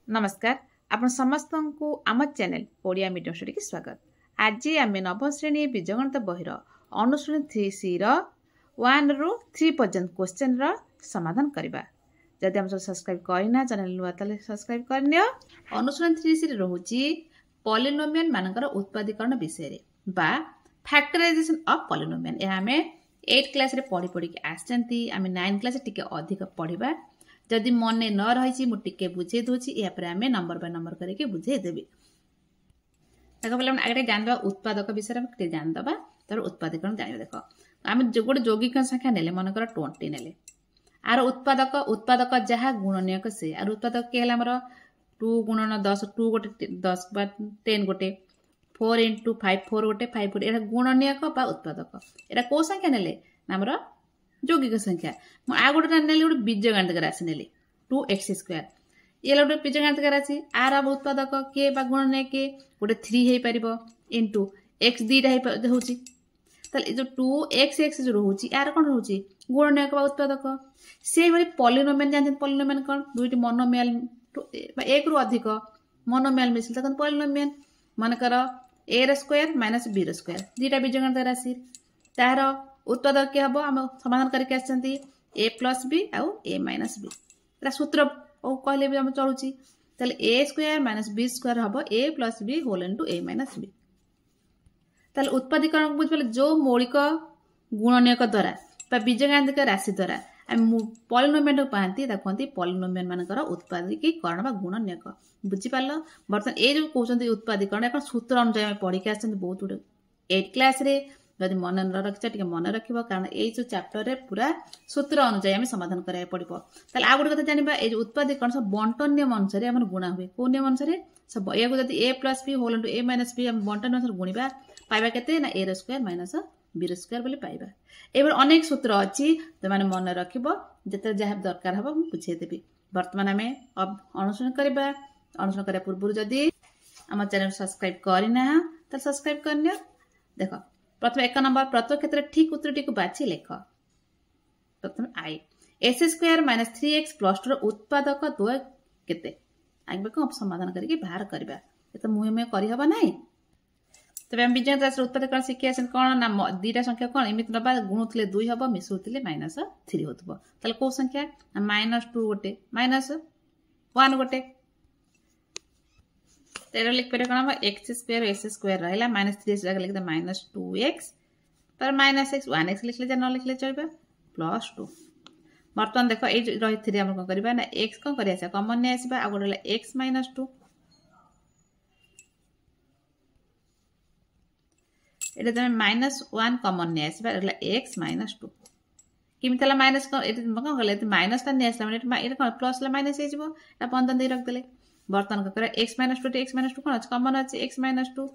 नमस्कार आपण समस्त को आम चैनल ओडिया मीडियम स्टडी की स्वागत। आज आम नवम श्रेणी बीजगणित बहिर अनुश्रेणी 3C 1 ରୁ 3 पर्यंत क्वेश्चन रा समाधान करबा। जदि हम सब्सक्राइब करना चैनल नुआ ताले सब्सक्राइब करनियो। अनुश्रेणी 3C रहउची पॉलिनोमियल मानकर उत्पादीकरण विषय रे बा फैक्टराइजेशन ऑफ पॉलिनोमियल। ए हमें 8 क्लास रे पढ़ी पढ़ी के आछंती, आम 9 क्लास टिके अधिक पढ़िबा। जदि मन न रही मुझे बुझे दूसरी यापर आम नंबर बाय नंबर करके बुझेदेवी। देख पे आगे जानवा उत्पादक विषय में जानदे तार उत्पादीकरण जान। देख आम गोटे यौगिक संख्या ने मनकर 20 ने आर उत्पादक जहाँ गुणनीयक से आर उत्पादक किए आमर 2 गुणन 10 2 गोटे 10 बा 10 गोटे 4 × 5 4 गोटे 5 गोटे यहाँ गुणनीयक बा उत्पादक। यहाँ कौ संख्या ने आमर यौगिक संख्या। आ गोटे नेली गोटे बीजगणितिक राशि नेली 2x²। ये गोटे बीजगणितिक राशि आर अब उत्पादक किए बा गुणनीय किए गोटे 3 हो पार इंटू x 2टा होची। जो 2x जो रोचे यार कौन रोचे गुणनीयक बा उत्पादक। से भाई पॉलिनोमियल जानते पॉलिनोमियल कौन दुईटी मोनोमियल एक रु अधिक मोनोमियल मिसल तक पॉलिनोमियल मनकर a² - b² दुईटा बीजगणितिक राशि तार उत्पादक क्या हम आम समाधान करके a + b आउ a - b सूत्र कहले भी हम चलुची। a² - b² हम a + b whole into a - b। उत्पादीकरण बुझे जो मौलिक गुणनीयक द्वारा बीजगणितिक राशि द्वारा पॉलिनोमियल पाती कहते पॉलिनोमियल मानकर उत्पादीकरण बा गुणनीयक। बुझीपार बर्तमान ये जो कहते उत्पादीकरण सूत्र अनुसार पढ़ी के बहुत गुड 8 क्लास रे। जदि मन न रखिछ टिके मन रखिबो कारण ए जो चैप्टर रे पूरा सूत्र अनुसार हम समाधान कराय पड़िबो। ताले आ गुड कथा जानिबा ए जो उत्पादीकरण सब बंटन नियम अनुसार हमर गुणा हुए को नियम अनुसार सब या जदि a + b whole into a - b हम बंटन अनुसार गुणिबा पाइबा केते ना a² - b² बोली पाइबा। एबर अनेक सूत्र अछि जे माने मन रखिबो जते जहा दरकार हबो हम पूछे देबी। वर्तमान हमें अब अनुसरण करबा। अनुसरण करे पूर्व जदि हम चैनल सब्सक्राइब करिना त सब्सक्राइब करनियो। देखो प्रथम 1 नंबर प्रत्येक क्षेत्र ठीक उत्तरटी को बाछि लेख। प्रथम आई s² - 3x + 2 उत्पादक द्वय केते आगे को समाधान करके बाहर करबा। ए तो मुहे करि हबा नै। तबे हम बीजगणित राशि उत्पादीकरण शिखिया कोन ना दुईटा संख्या कोन एमित नबा गुणुतले 2 हबो मिसुतले -3 होतबो। तले को संख्या -2 गोटे -1 गोटे तेरे लिख पे कौन x² s² रहा -3 जगह लिखते -2x पर -x 1x लिखले न लिखले चलबा +2। बर्तमान देख ये रही हम कौन करबा ना x कौन कर कमन नहीं आसबा आ गोटे x - 2 ये तुम -1 कमन नहीं आसबा x - 2 किमित माइनस कौन कले माइनस नहीं आसला माने कौन प्लस माइनस हो बंधन दे रखदे। बर्तमान को x - 2 x - 2 कौन कमन अच्छे x - 2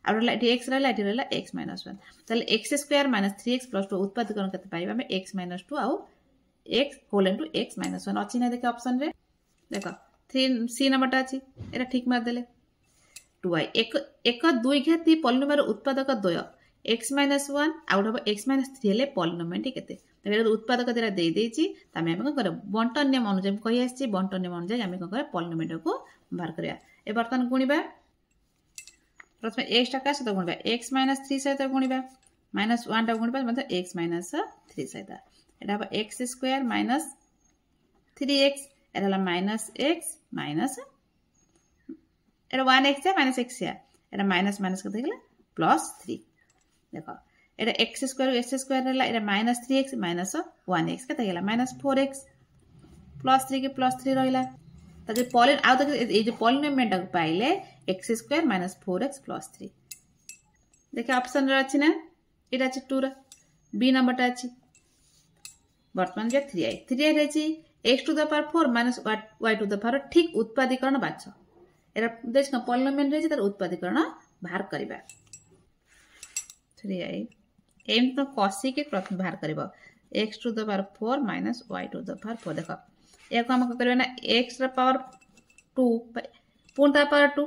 आउट x रहा x - 1 ताले x² - 3x + 2 उत्पादीकरण केते पाइबा हम x - 2 आउ x होल इनटू x - 1 अछि ना देखे ऑप्शन रे देखो 3C नंबरटा अछि एटा ठीक मार देले 2i 1 2 घाती पॉलिनोमियल उत्पादक द्वय x - 1 आउट हो x - 3 हेले पॉलिनोमियल केते उत्पादक द्वारा दे देछि तमे हम कर बंटन नियम अनुसार कहि आछि बंटन नियम अनुसार हम कर पॉलिनोमियल को बाहर करिया। ए बर्तन गुणिबा प्रथम x टा का सहित गुणिबा x - 3 सहित गुणिबा -1 टा गुणिबा मतलब x - 3 सहित एटा हम x² - 3x एटा -x माइनस एटा 1x -x एटा माइनस के गेला +3। देखो एटा x² s² रहला एटा -3x -1x केते गेला -4x +3 के +3 रहला। ताजे पॉलिन आउ तक ए जे पॉलिनोमियल टा पाइले x² - 4x +3 देखे ऑप्शन रे अछि ना एटा अछि 2 रा बी नंबर टा अछि। वर्तमान जे 3i रे अछि x⁴ - y⁴ ठीक उत्पादीकरण बाछ एरा देख पॉलिनोमियल रे तार उत्पादीकरण बाहर करबा। 3i एम तो कसी के प्रथम बाहर करबो x⁴ - y⁴ देख एक हम करबा ना x रा पावर 2 पूर्ण ता power 2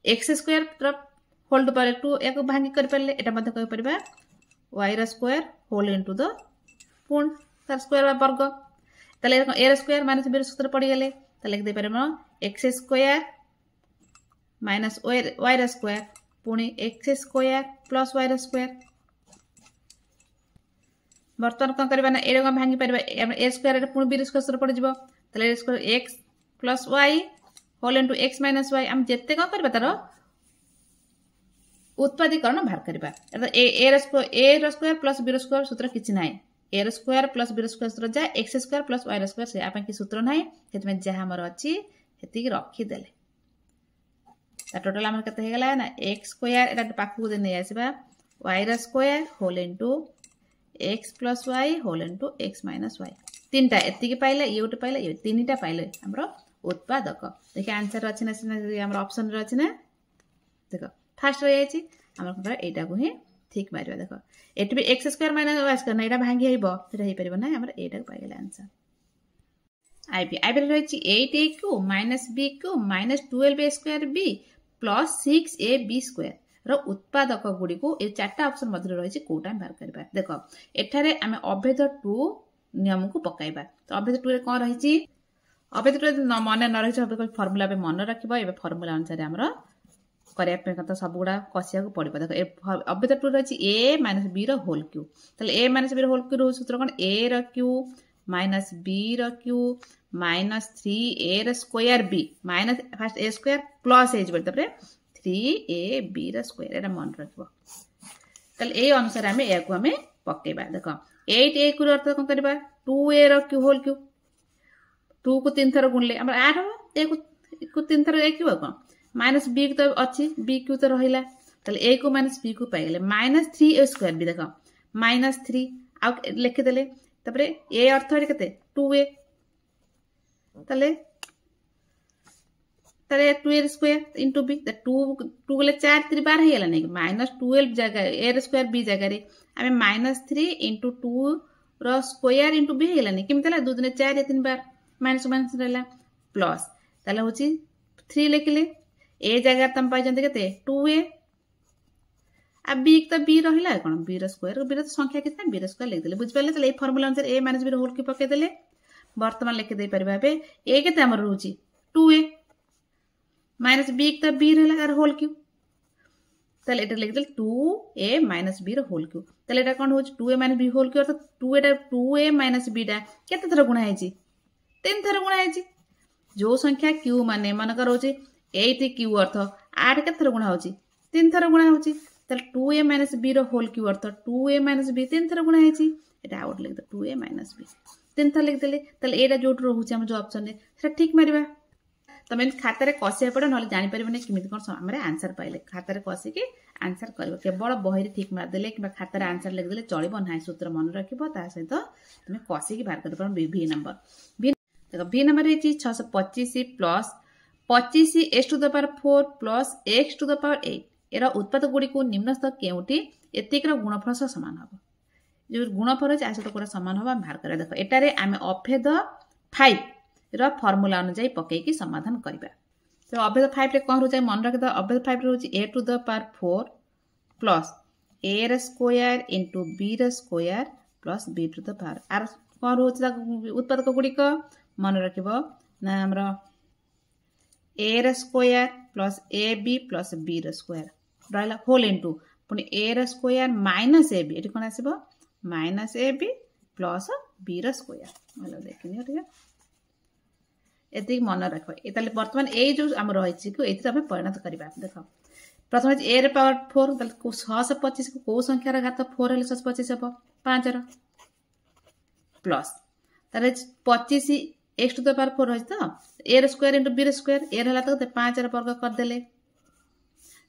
x² whole to power 2 एक भांगी कर परले एटा मते कहि परबा y² होल इनटू द पूर्ण तार स्क्वायर वर्ग। तले a² - b सूत्र पड़ी गेले तले लिख दे परबो x square minus y square पुणी x square plus y square बर्तमान कौन करवा ना ए भांगी पार ए स्क्वायर पुणी बी स्क्वायर पड़ जाए x plus y whole into x minus y आम जिते कौन करवा तार उत्पादीकरण बाहर करवा a square plus b square सूत्र किसी ना a square plus b square सूत्र जाए x square plus y square से आप सूत्र ना जहाँ आमर अच्छी से रखीदे टोटाल आम के ना एक्स स्क्वायर एट पाखक नहीं आसवा y square whole into x plus y whole into x minus y तीन टा एति पाइले ये गोटे पाइले ये तीन टा पाइले आमर उत्पादक देखिए आंसर अच्छे ना ऑप्शन रे अच्छे ना देख फास्ट रही आम एटा को ही ठीक मारिबा देख एटी भी x square minus y square ना एटा भांगी हेबो सेटा हे परिबो ना हमर एटा पाइले आंसर आईबी आईबी रही 8a q minus b q minus 12a square b plus 6ab square रो उत्पादक गुडी को ए चारटा ऑप्शन मध्य रही कोटा बाहर करबा देख एठारे आमे अभेद 2 नियम को पकाइबा तो अभेद 2 रे कोन रही अभेद 2 मन न रही अभेद फार्मूला पे मन रखिबो एबे फार्मूला अनुसार हमरा करिया पे कत सब गुडा कसिया को पड़िबो देख अभेद 2 रही a माइनस b रो होल क्यू तले a माइनस b रो होल क्यू रो सूत्र कोन a रो क्यू माइनस b रो क्यू माइनस 3a रो square b minus first a square plus a जब तबरे 3ab रो स्क्वायर एटा मन रखिबो तले ए अनुसार हमें या को हमें पकेबा देखो 8a को अर्थ कोन करबा 2a रो क्यू होल क्यू 2 को 3 थर गुणले हमर 8 हो a को 3 थर a Q cone minus b तो अच्छी b क्यू तो रहिला तले a को माइनस b को पाइले माइनस 3a स्क्वायर भी देखो माइनस 3 आ लिखि देले तबरे a अर्थ रे कते 2a तले 2a स्क्वायर इंटू बी 2 गले 4 3 12 हेला नहीं माइनस 12 जगह a स्क्वायर b जगह रे आमे माइनस 3 इंटू 2 रो स्क्वायर इंटू b हेला नहीं केमतला 2 दिन 4 3 बार माइनस माइनस रहला प्लस ताले होची 3 लिखले a जगह तम पाइ जंते केते 2a आ b तो b रहिला कोन b रो स्क्वायर b रो संख्या कितना b रो स्क्वायर लिख देले बुझ पाले तले ए फार्मूला अनुसार a माइनस b रो होल की पके देले वर्तमान लिख दे परबा बे a केते हमर रहूची 2a माइनस b तो b रहला आर होल क्यू तले एटा लिख देल 2a माइनस b रो होल क्यू तले एटा कोन होची 2a minus b whole Q अर्थात 2a माइनस b टा केते थर गुणा हेची 3 थर गुणा हेची जो संख्या q माने मानकर होची 8 q अर्थ 8 केते थर गुणा होची 3 थर गुणा होची तले 2a माइनस b रो होल क्यू अर्थ 2a माइनस b 3 थर गुणा हेची एटा आउट लिख दे 2a माइनस b 3 थर लिख देले तले एटा जोट रहूची हम जो ऑप्शन ने सेटा ठीक मारिबा तमे खातारे कसिया पड़े ना जानी परिबने किमिति कोन हमरे आंसर पाइले खातारे कसी के आंसर करबो केवल बहिरे ठीक मार देले कि खातारे आंसर लिख देले चलिबो नाही सूत्र मन रखिबो ता सहित तमे कसी के बाहर कर परबो v नंबर देखो v नंबर है 625 plus 25 x to the power 4 plus x to the power 8 एरा उत्पाद गुडी को निम्नस्थ केउटी एतिक रो गुणफल सह समान हबो जो गुणफल छै आसे तो कोरा समान हबा बाहर करे देखो एटारे आमे अभेद 5 रो फार्मूला अनुसार पके की समाधान करबा तो अभेद 5 रे कोन रहै मन रख द अभेद 5 रे होची a to the power 4 plus a रे स्क्वायर इनटू b रे square plus b to the power r कोन होची उत्पादक गुडी को मन रखिबो ना हमरा a रे square plus ab plus b रे स्क्वायर रहला होल इनटू पुनी a रे स्क्वायर माइनस ab एटी कोन आसीबो माइनस ab प्लस b रे स्क्वायर हेलो देखिनियो ठीक है एति मन रखो एताले वर्तमान ए जो हम रहिछि को एति हम परिणत करबा देखो प्रथम ए रे पावर 4 तले 625 को को संख्या रा घात 4 हेले 625 हबो 5 रो प्लस तारे 25 x टू द पावर 4 रहि त a रे स्क्वायर इनटू b रे स्क्वायर a रहला त 5 रे वर्ग कर देले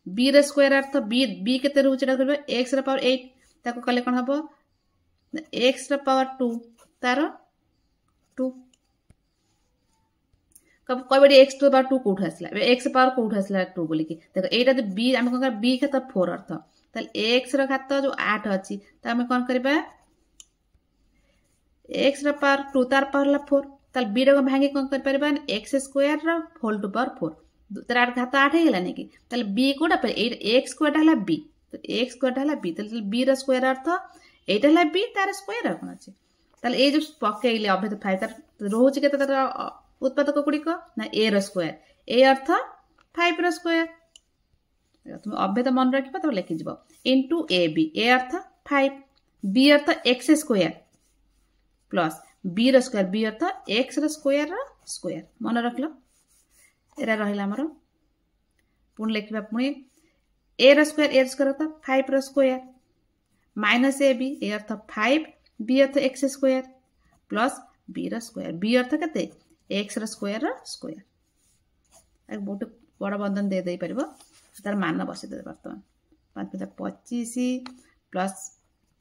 b रे स्क्वायर अर्थ b केते रहउ छडा करबे x रे पावर 8 ताको कले कोन हबो x रे पावर 2 तारो 2 कब कोई बड़ी x टू पावर 2 कोठ आसला x पावर कोठ आसला 2 बोली की देखो एटा तो b हम कोन कर b के तो 4 अर्थ तले x रो घात जो 8 अछि त हम कोन करबा x रो पावर 2 तार पावर ला 4 तले b रो भांगे कोन कर परबा x स्क्वायर रो होल टू पावर 4 तार घात 8 हेला नै की तले b कोडा पर x स्क्वायर हला b तो x स्क्वायर हला b तले b रो स्क्वायर अर्थ एटा हला b तार स्क्वायर कोन अछि तले ए जो पकेइले अभेद 5 तार रहउछि केते तार उत्पादक गुड़िक ना ए स्क्वायर ए अर्थ 5 रो स्क्वायर तुम अभेद मन रख तब लिखिज इंटू ए बी ए अर्थ 5 बी अर्थ एक्स स्क्वायर प्लस बी रो स्क्वायर बी अर्थ एक्स रो स्क्वायर मन रख लो एरा रहिला हमर पुणी लिखा पुणी ए स्क्वायर अर्थ 5 रो स्क्वायर माइनस ए अर्थ 5 बी अर्थ एक्स स्क्वायर प्लस बी रो स्क्वायर बी अर्थ केते एक्स रो स्क्वायर बहुत बड़ बंधन दे पार तार मान बसई दे बर्तमान 25 plus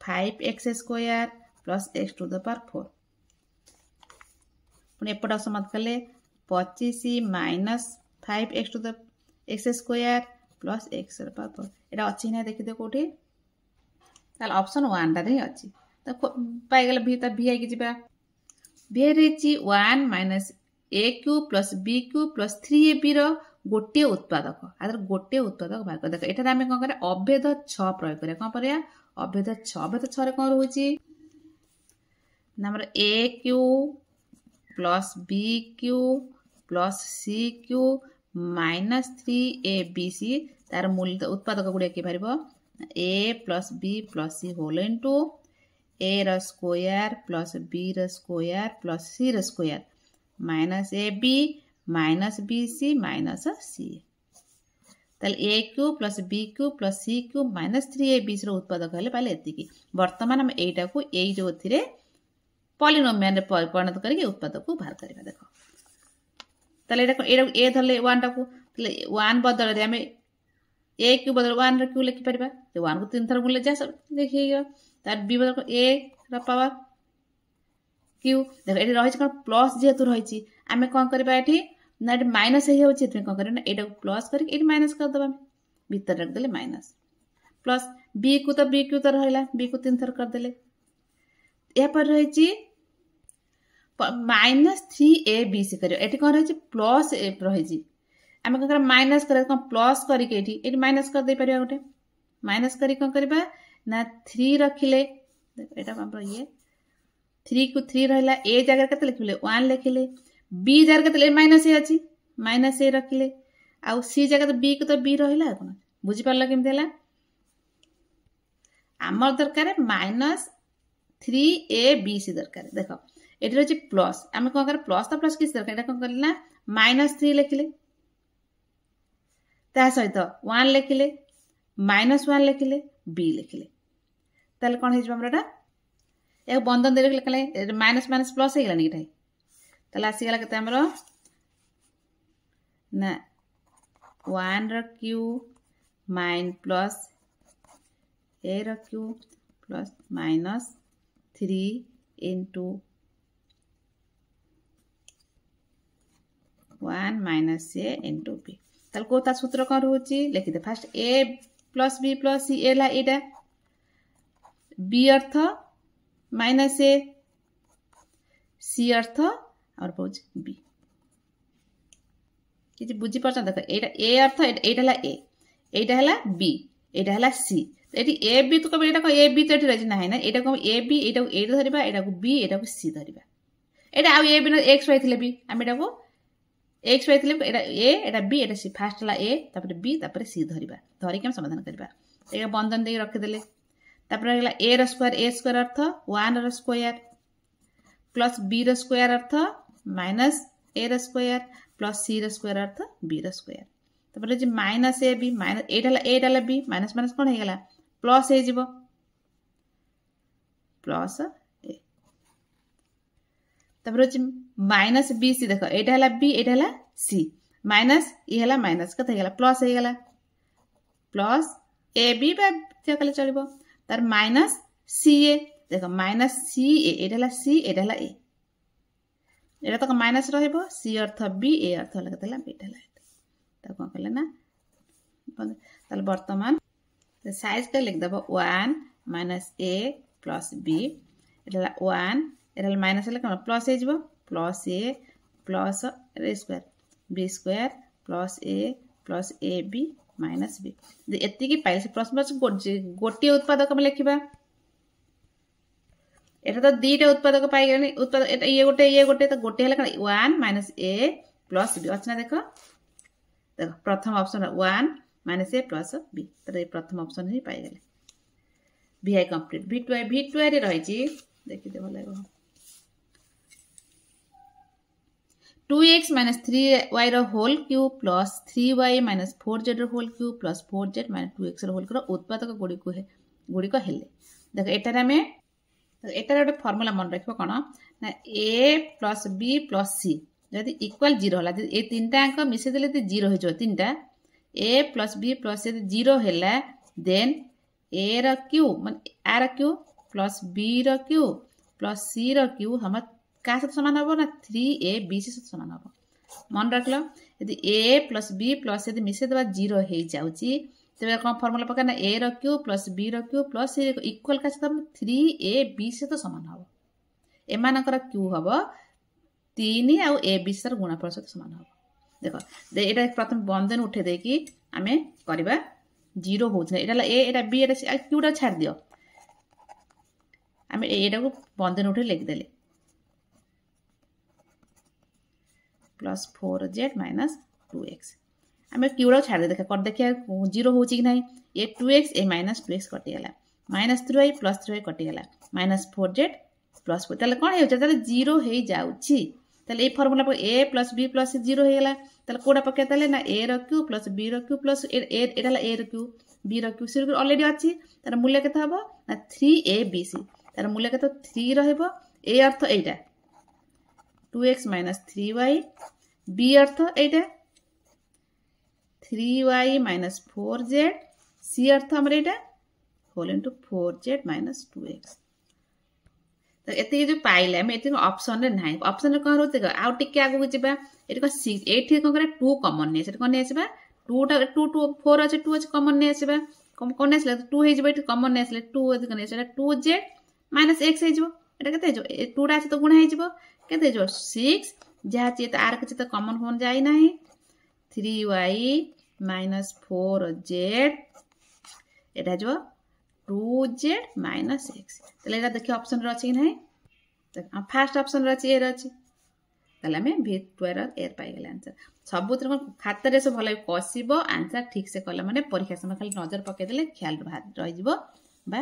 5 x square plus x to the power 4 पुणी एपट समाप्त कले 25 minus 5 x to the x square plus x power 4 एटा अच्छी ना देखिए कौटी ऑप्शन 1 टा अच्छी तो पाइगला भी भी आई जी भी रही 1 minus a cube plus b cube plus 3ab रो गोटे उत्पादक आदर गोटे उत्पादक भाग देख एठार आम कौन करें अभेद 6 प्रयोग करें कौन पर अभेद 6 कौन रोचे a cube plus b cube plus c cube minus 3abc तार मूल्य उत्पादक गुड़िया कि पार a plus b plus c whole into a रो स्क्वायर प्लस बी रो स्क्वायर प्लस सी रो square minus a b minus b c minus c a cube plus b cube plus c cube minus 3ab उत्पादक हेल्ले पाले एति बर्तमान आम यहीटा को यही जो पॉलिनोमियल परिणत करके उत्पादक को बाहर करवा देख ए धरले 1 टा को 1 बदल आम ए क्यूब बदल 1 रो क्यू लिखिपर 1 को 3 थर गुले जा सब देखिए तार बी बदल ए रो पावर क्यू देख ये रही कौन प्लस जेहेतु रही आम कौन करवा ये ना ये माइनस हो कौन कर यहाँ प्लस कर माइनस करदे भीतर रखदे माइनस प्लस बी को तो रहा बी को 3 थर करदे यापर रही माइनस 3abc कर कौन रही प्लस रही आम कौन कर माइनस कर प्लस करके माइनस करदे पार गोटे माइनस कर कौन करवा ना 3 रखिले ये 3 को 3 रहा ए जगह के लिखिले 1 लिखिले बी जगह के माइनस ए अच्छी माइनस ए रखिले आउ सी जगह तो बी को तो बी रहा कौन बुझीपार केमती आमर दरकार माइनस 3abc दरकार देख ये रही प्लस आम कौन कर प्लस तो प्लस किस दरकार कौन करना माइनस 3 लिखिले सहित 1 लिखिले माइनस 1 लिखिले बी लिखिले ताले कौन होगा एक बंधन दे लिखले माइनस माइनस प्लस होगा ये ताले आसीगला के ना 1 रो क्यूब माइन प्लस ए रो cube plus minus 3 into 1 minus a into b ताले को सूत्र कौन रोचे लिखिदे first a plus b plus c एटा बी अर्थ माइनस ए सी अर्थ और पाँच बी कि बुझी पार्छ देख एटा ए अर्थ एटा एटा है बी एटा है सी ये ए बी तो कब एटा ए बी तो ये ना ना एटा कब ए बी एटा ए धरवा एटा को बी एटा को सी धरवा एटा आ ए बी एक्स पाइले भी आम एटा को एक्स पाइले एटा ए एटा बी एटा सी फास्ट है ए तापर बी तापर सी धरवा धरिक समाधान करवा एक बंधन दे रखिदेले तापर ए रो स्क्वायर अर्थ 1 रो स्क्वायर प्लस बी रो स्क्वायर अर्थ माइनस ए रो स्क्वायर प्लस सी रो स्क्वायर अर्थ बी रो स्क्वायर तापर जे minus a b minus Etah B minus minus कौन हो गला प्लस हो प्लस ए तापर माइनस बी सी देख एटा है बी एटा है सी माइनस ये है माइनस कत हो गला प्लस हो गला प्लस ए बी कले चलो तार माइनस सी ए देख माइनस सी एटा सी एटा ए एटा तो माइनस रहिबो सी अर्थ बी ए अर्थ लगतला बीटा ला कौन कले ना ताले वर्तमान साइज के लिख देबो 1 minus a plus B Etah 1 Etah minus ले कौन प्लस हो जिवो plus a plus a square b square plus a b minus b एति पाइल प्लस प्लस गोटे उत्पादक में लिखा एटा तो दीटा उत्पादक पाइगले उत्पादक ये गोटे तो गोटे है 1 माइनस ए प्लस बी अच्छा देख देख प्रथम option 1 minus a plus b तो ये प्रथम ऑप्शन ही पाइगले VI कंप्लीट V2 रे रही देखि दे भले 2x माइनस 3y रो whole cube plus 3y minus 4z रो whole cube plus 4z minus 2x रो होल क्यूब उत्पादक गुड़ी को हेले देख एटारे में एटारे गोटे फॉर्मूला मन रखिबो कोन ना a plus b plus c जदि इक्वल 0 होला ए तीनटा अंक मिसे देले ते 0 हो जो तीनटा a plus b plus c 0 होला देन a रो क्यूब माने a रो क्यूब प्लस b रो क्यूब प्लस c रो क्यूब हम का साथ समान हो ना 3ab से समान हो मन रख लो यदि a प्लस b प्लस यदि मिसे देबा 0 हे जाउची तेबे कोन फार्मूला पकाना a रो क्यूब प्लस b रो क्यूब प्लस c इक्वल का साथ 3ab से तो समान हो एमानकर क्यू हबो 3 आ a b से गुणनफल सहित समान हो देखो एटा प्रथम बंधन उठे दे कि आमे करबा 0 हो छ एटा a Etah b Etah q टा छाड़ दियो आमे एटा को बंधन उठे लिख देले प्लस 4z माइनस 2x आमे q रो छाड़ दे देखा कर देखिया 0 हो छी कि नहीं ए 2x ए माइनस 2x कटि गेला माइनस 3y प्लस 3y कटि गेला माइनस 4z प्लस 4 तले कोन हे ताले 0 हे जाउची ताले ए फार्मूला पर a प्लस b प्लस 0 हे गेला ताले कोडा पके ताले ना a रो q प्लस b रो q प्लस एटाला a रो q b रो q c रो ऑलरेडी अछि तार मूल्य केते हबो ना 3abc तार मूल्य केते 3 रहबो a earth Etah 2x minus 3y b अर्थ एटा 3y माइनस 4z c अर्थ हमर एटा whole into 4z minus 2x तो एते जो पाइले हम एते ऑप्शन रे नाही ऑप्शन रे कोन रहते आउ टिके आगु को जेबा एते को 6 एठी कोन करे 2 कॉमन ने सेट कोन ने आसीबा 2 टा 2 2 4 अछि 2 अछि कॉमन ने आसीबा कोन ने आसले 2 हे जेबा एठी कॉमन ने आसले 2 एते कोन आसीबा 2z माइनस x हे जेबो एटा केते जो 2 टा अछि तो गुण हे जेबो केते जो 6 जहा चे त आर के तो कॉमन होन जाई नाही 3y माइनस 4z एटा जो 2z माइनस x तले एटा देखि ऑप्शन रे अछि नाही त फर्स्ट ऑप्शन रे अछि ए रे अछि तले हमें V2 रे एर पाइ गेल आंसर सबुतर खाता रे से भले कसिबो आंसर ठीक से कला माने परीक्षा समय खाली नजर पके देले ख्याल रहि जिवो बा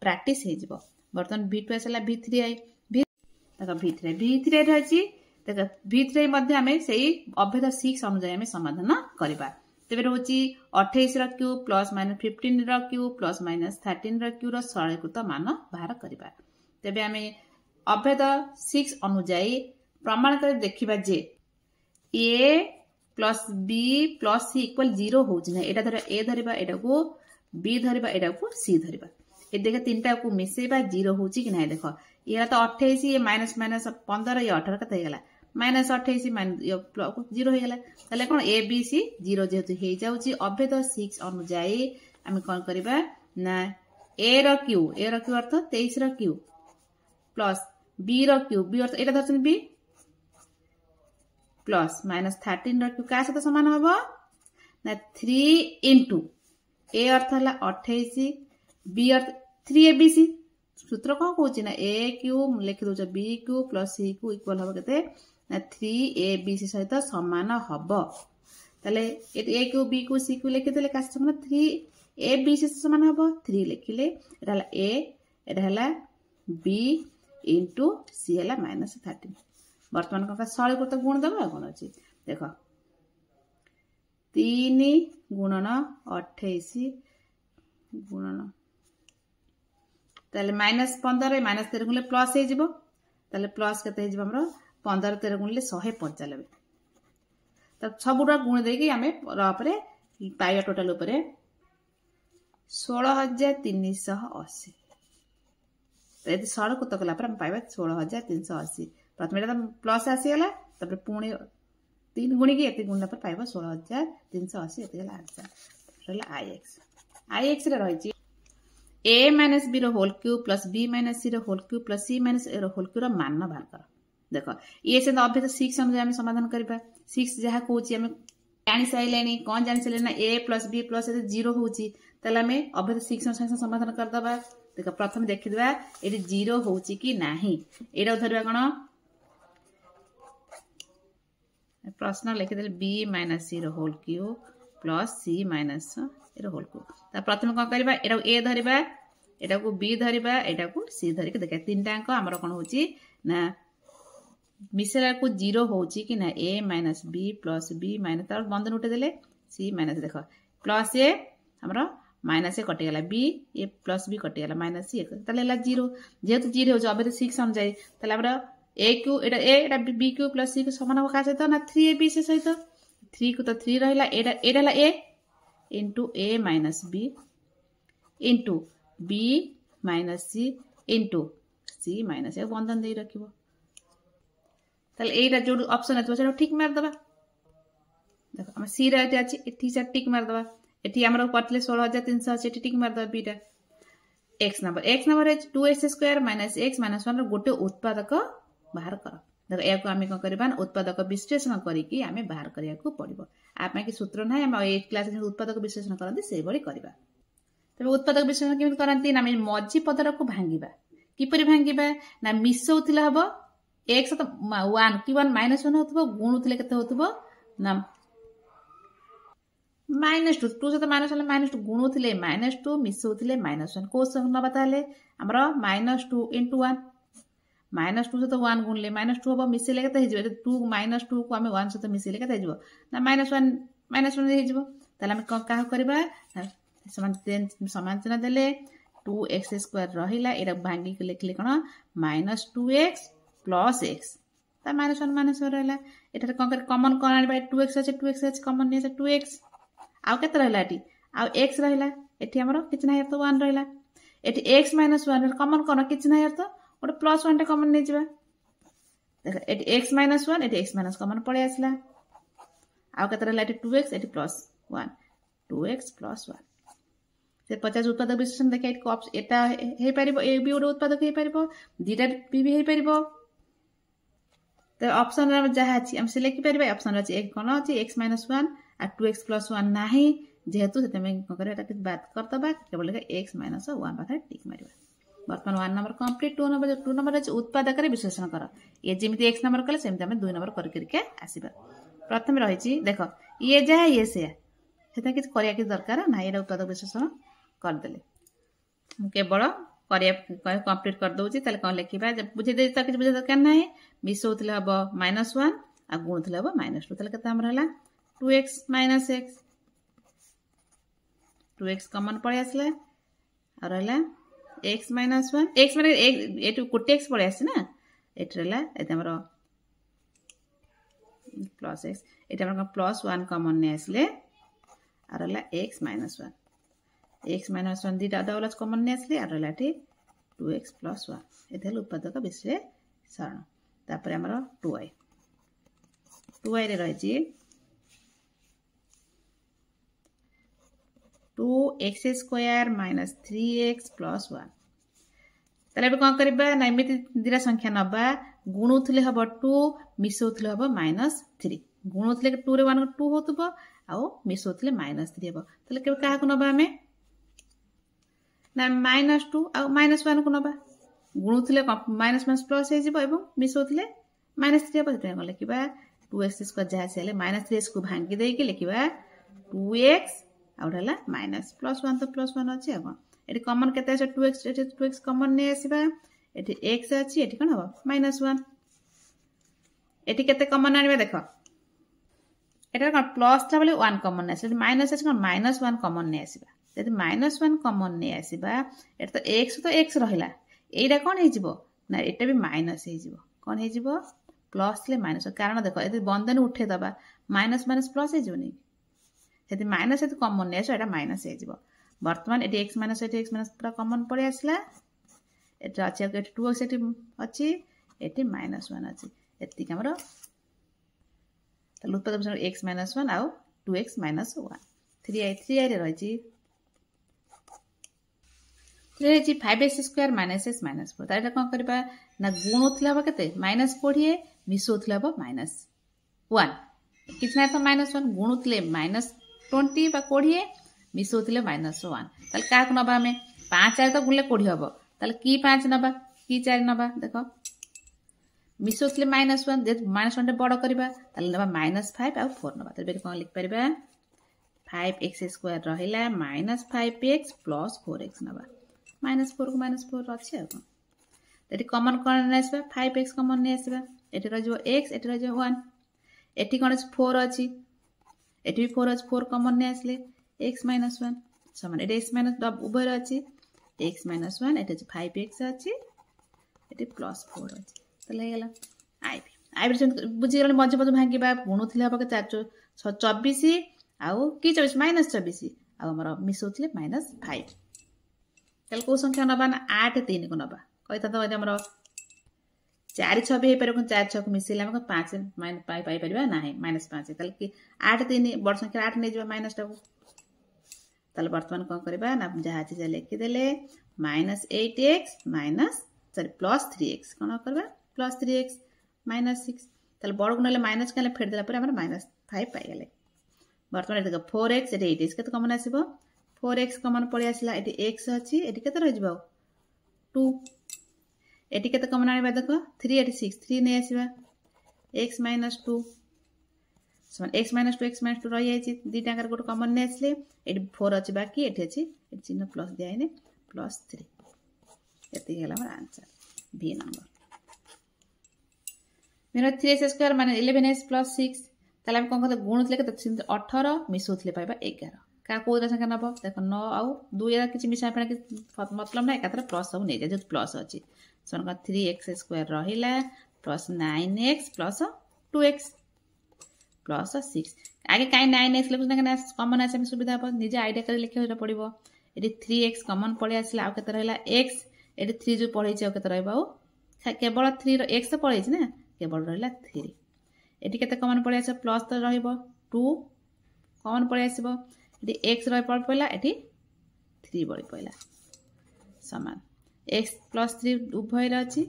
प्रैक्टिस हे जिवो बर्तन V2 सला V3 आई देखो V3 रे अछि देखो V3 मध्ये हमें सेही अभेद 6 अनुसार हमें समाधान करबा तेबे रहउची 28 रो क्यूब प्लस माइनस 15 रो क्यूब प्लस माइनस 13 रो क्यूब रो सरलीकृत मान बाहर करबा तेबे हमें अभेद 6 अनुसार प्रमाण कर देखिबा जे a plus b plus c equal 0 हो छि ना एटा धर a धरिबा एटा को b धरिबा एटा को c धरिबा ए देख तीनटा को मिसेबा 0 हो छि कि नै देखो ये तो 28 ये माइनस माइनस 15 ये 18 कते गेला माइनस 28 माइनस 0 हो गेला तले कोन a b c 0 जेतु हे जाउची अभेद 6 अनुसार हम कोन करबा ना a रो q अर्थ 23 रो q प्लस b रो q अर्थ एटा धरछन b प्लस माइनस 13 रो q का साथ समान होबो ना 3 इनटू a अर्थ हला 28 b अर्थ 3abc सूत्र कौन कहूँ ना a क्यूब लिखि दो b cube plus c cube equal हम के 3abc सहित सामान हम ताले a cube b cube c cube लिखिदे का समान 3abc सामान हम 3 लिखिले एटा हला a एटा हला b इनटू c हला माइनस 13 वर्तमान का सरलीकृत गुण दबा कोन अछि देखो 3 गुणन 28 गुणन ताले माइनस 15 माइनस 13 गुणले प्लस हे जिवो ताले प्लस केते हे जिवो हमरो 15 13 गुणले 195 त सबुरा गुण देकी हमें ऊपर पाइबा टोटल ऊपर 16380 तो यदि सरल कुत कला पर हम पाइबा 16380 प्रथम एटा प्लस आसी गला तब पुणी 3 गुणी के एते गुणला पर पाइबा 16380 एते गला आंसर रहला ix रे रहिची a माइनस b रो whole cube plus b minus c रो whole cube plus c minus a रो होल क्यूब रो मान बाहर कर देखो ये से अभ्यास 6 अनुसार हम समाधान करबा 6 जहा कहूची हम जानि साइलेनी कोन जानि साइले ना a प्लस b प्लस 0 होची तले हम अभ्यास 6 अनुसार समाधान कर दबा देख प्रथम देखिदबा एटी 0 होउची कि नाही एटा धरबा कोन प्रश्न लिखिदेले b - c रो whole cube plus c minus a रो होल क्यूब ता प्रथम कोन करबा एटा a धरबा एटा को b धरबा एटा को c धरिक देखा तीनटा अंक हमर कोन होउची ना मिसेला को 0 होउची कि ना a - b plus b minus तार बंधन उठे देले c माइनस देखो प्लस a हमरो माइनस ए कटि गला b a प्लस b कटि गला माइनस c तले ला 0 जेहेतु 0 हो जबे 6 हम जाई तले हमरो a Q Etah a Etah b Q plus c के समान हो का सहित ना 3ab से सहित 3 को तो 3 रहिला एटा ला a into a minus b into b minus c into c minus a बंधन दे रखिबो तले एटा जो ऑप्शन अछि सेटा ठीक मार दबा देखो हम c रे एटा अछि एठी से टिक मार दबा एठी हमर पटले 16300 अछि एठी टिक मार दबा b टा x नंबर है 2x² minus x minus 1 रो गोटे उत्पादक बाहर कर देखो या को हमें कोन करबा उत्पादक विश्लेषण करी कि हमें बाहर करिया को पड़िबो आपे कि सूत्र नै हम ए क्लास में उत्पादक विश्लेषण करंती से बड़ी करबा तबे उत्पादक विश्लेषण केमि करंती ना हम मझी पदर को भांगीबा किपरि भांगीबा ना मिसौथिले हबो x तो 1 की 1 -1 होतबो गुणुथिले केते होतबो ना -2 2 से तो -2 गुणुथिले -2 मिसौथिले -1 को संग न बताले हमरो -2 * 1 -2 से तो 1 गुणले -2 हबो मिसेले केते हे जिवो 2 -2 को हमें 1 से तो मिसेले केते हे जिवो ना -1 हे जिवो तले हम का करबा समान चिन्ह देले 2x² रहिला एरा भांगी के लिखले कोन -2x + x ता -1 रहला एटा कोन कर कॉमन कोन आनी 2x अछि कॉमन ने 2x आउ केते रहला एटी आउ x रहला एठी हमरो किछ नै तो 1 रहला एठी x - 1 कॉमन कोन किछ नै तो ओटे +1 टा कॉमन नै जिबा देख eighty x - 1 eighty x - common पड़े आसला आउ केते रहला एटी 2x एटी +1 2x + 1 से 50 उत्पादक विश्लेषण देखा एटा हे परिबो ए बी ओडे उत्पादक हे परिबो दीटा बी भी हे परिबो तो ऑप्शन रे जहा अछि हम सिलेक्ट परिबे ऑप्शन अछि एक कोन अछि x - 1 आ 2x + 1 नाही जेहेतु सेते में को करे एटा के बात करतबा केवल x - 1 बाथै टिक मारिबा वर्तमान 1 नंबर कंप्लीट 2 नंबर अछि उत्पादक रे विश्लेषण कर ये जेमिति x नंबर कले सेमिति हम 2 नंबर कर करके आसीबा प्रथम रहिछि देखो ये जहा ये से सेता कि करिया कि दरकार ना एरा उत्पादक विश्लेषण कर देले केवल करिया कंप्लीट कर दोछि तले कोन लिखिबा जब बुझे दे त कि बुझे दरकार नाही मिसौथिले हबो -1 आ गुणुथिले हबो -2 तले केते हम रहला 2x - x 2x कॉमन पड़े आसला और रहला x - 1 x माने एटु कोटे x पड़े आसी ना एट रहला एते हमरो +x एटा हमरो +1 कॉमन ने आसले और रहला x - 1 x - 1 दीटा डबल कॉमन ने आसले और रहला ठी 2x + 1 एते उत्पादक विश्लेषण तापर हमरो 2y रे रहिछि 2x² - 3x + 1 तले बे कोन करबा ना एमिति दीरा संख्या नबा गुणुथिले हबो 2 मिसौथिले हबो -3 गुणुथिले 2 रे 1 2 होतबो आ मिसौथिले -3 हबो तले के काहा को नबा हमें ना -2 आ -1 को नबा गुणुथिले माइनस प्लस हे जिवो एवं मिसौथिले -3 हबो तेन लिखिबा 2x² जहा से -3x को भांगी देई के लिखिबा 2x आउ रहला -+1 तो +1 अछि अब एटी कॉमन केते আছে 2x कॉमन ने आसीबा एटी x अछि एटी कोन हबो -1 एटी केते कॉमन आनिबा देखो एटा कोन प्लस ता बोले 1 कॉमन ने आसी माइनस अछि कोन -1 कॉमन ने आसीबा यदि -1 कॉमन ने आसीबा एटा तो x रहिला एटा कोन हे जिवो ना एटा भी माइनस हे जिवो कोन हे जिवो प्लस ले माइनस कारण देखो यदि बंधन उठे दबा माइनस प्लस हे जिवो नै यदि माइनस यदि कॉमन ने आसो एटा माइनस हे जिवो वर्तमान एटी x - पूरा कॉमन पड़े आसला एटा अछि एटी 2x एटी अछि एटी -1 अछि एति हमरो त उत्पादक विश्लेषण x - 1 आउ 2x - 1 3i रे रहिछि 5x² - x - 4 ताटा कोन करबा ना गुणुथिले हबो केते -20 मिसौथिले हबो -1 किछ ना तो -1 गुणुथिले -20 बा 20 मिसौथिले -1 तल का को नबा हमें 5 4 तो गुणले कोड़ी हम ताले कि 5 नबा कि 4 नबा देख मिसोले -1 जे -1 बड़ करवा ताले नबा -5 आ 4 नबा तबे कोन लिख परबा 5x² रहिला -5x + 4x नबा -4 को -4 अछि आ कोन एटी कॉमन कोन ने आसबा 5x कॉमन ने आसबा एटी रह जो x एटी रह जो 1 एटी कोन 4 अछि एटी भी 4 अछि 4 कॉमन ने आसले x - 1 समान एटी x - उभय अछि x - 1 एटी 5x अछि एटी +4 अछि तले गेला आई बुझी गले मजे मजे भांगीबा गुणुथिले हबके 4 24 आउ कि 24 -24 आ हमर मिसोथिले -5 तले को संख्या नबा ना 8 3 को नबा कहिता तो हमर 4 6 भी पर 4 6 को मिसेला हम 5 पाई परिबा नाही -5 तले कि 8 3 बड़ संख्या 8 नै जबा माइनस टा को तले वर्तमान कोन करबा ना जहा चीज लिखि देले -8x +3x कोन करबा +3x -6 तले बड़ गुणले माइनस काले फेर देला पर हमर -5 पाई गेले वर्तमान देखो 4x एटी 8x केते कॉमन आसीबो 4x कॉमन पड़ी आसीला एटी x अछि एटी केते रह जबो 2 एटी केते कॉमन आनिबा देखो 3 एटी 6 3 नै आसीबा x - 2 समान x - 2 x - 2 रही आछि दी टाकर गोट कॉमन ने आसले एटी 4 अछि बाकी एटी अछि एटी चिन्ह प्लस दिया आइने +3 एते गेला हमर आंसर बी नंबर मेरा 3x² माने 11x + 6 ताले हम कोन कहते गुणुतले केते 18 मिसोथले पाइबा 11 का को संख्या नबो देखो 9 आउ 2 या किछि मिसा पणा कि मतलब ना एकातर प्लस सब नै जे प्लस अछि सन 3x² रहिला +9x + 2x + 6 आगे काई 9x लिखु ना कॉमन आसे सुविधा पर निजे आइडिया कर लिखे होता पड़िबो एटी 3x कॉमन पड़ी आसला आ केते रहला x एटी 3 जो पढ़ै छै आ केते रहबा केवल 3 रो x तो पढ़ै छै ना केवल रहला 3 एटी केते कॉमन पड़ी आसे प्लस तो रहबो 2 कॉमन पड़ी आसीबो एटी x रह पड़ पइला एटी 3 बड़ी पइला समान x + 3 उभय रे अछि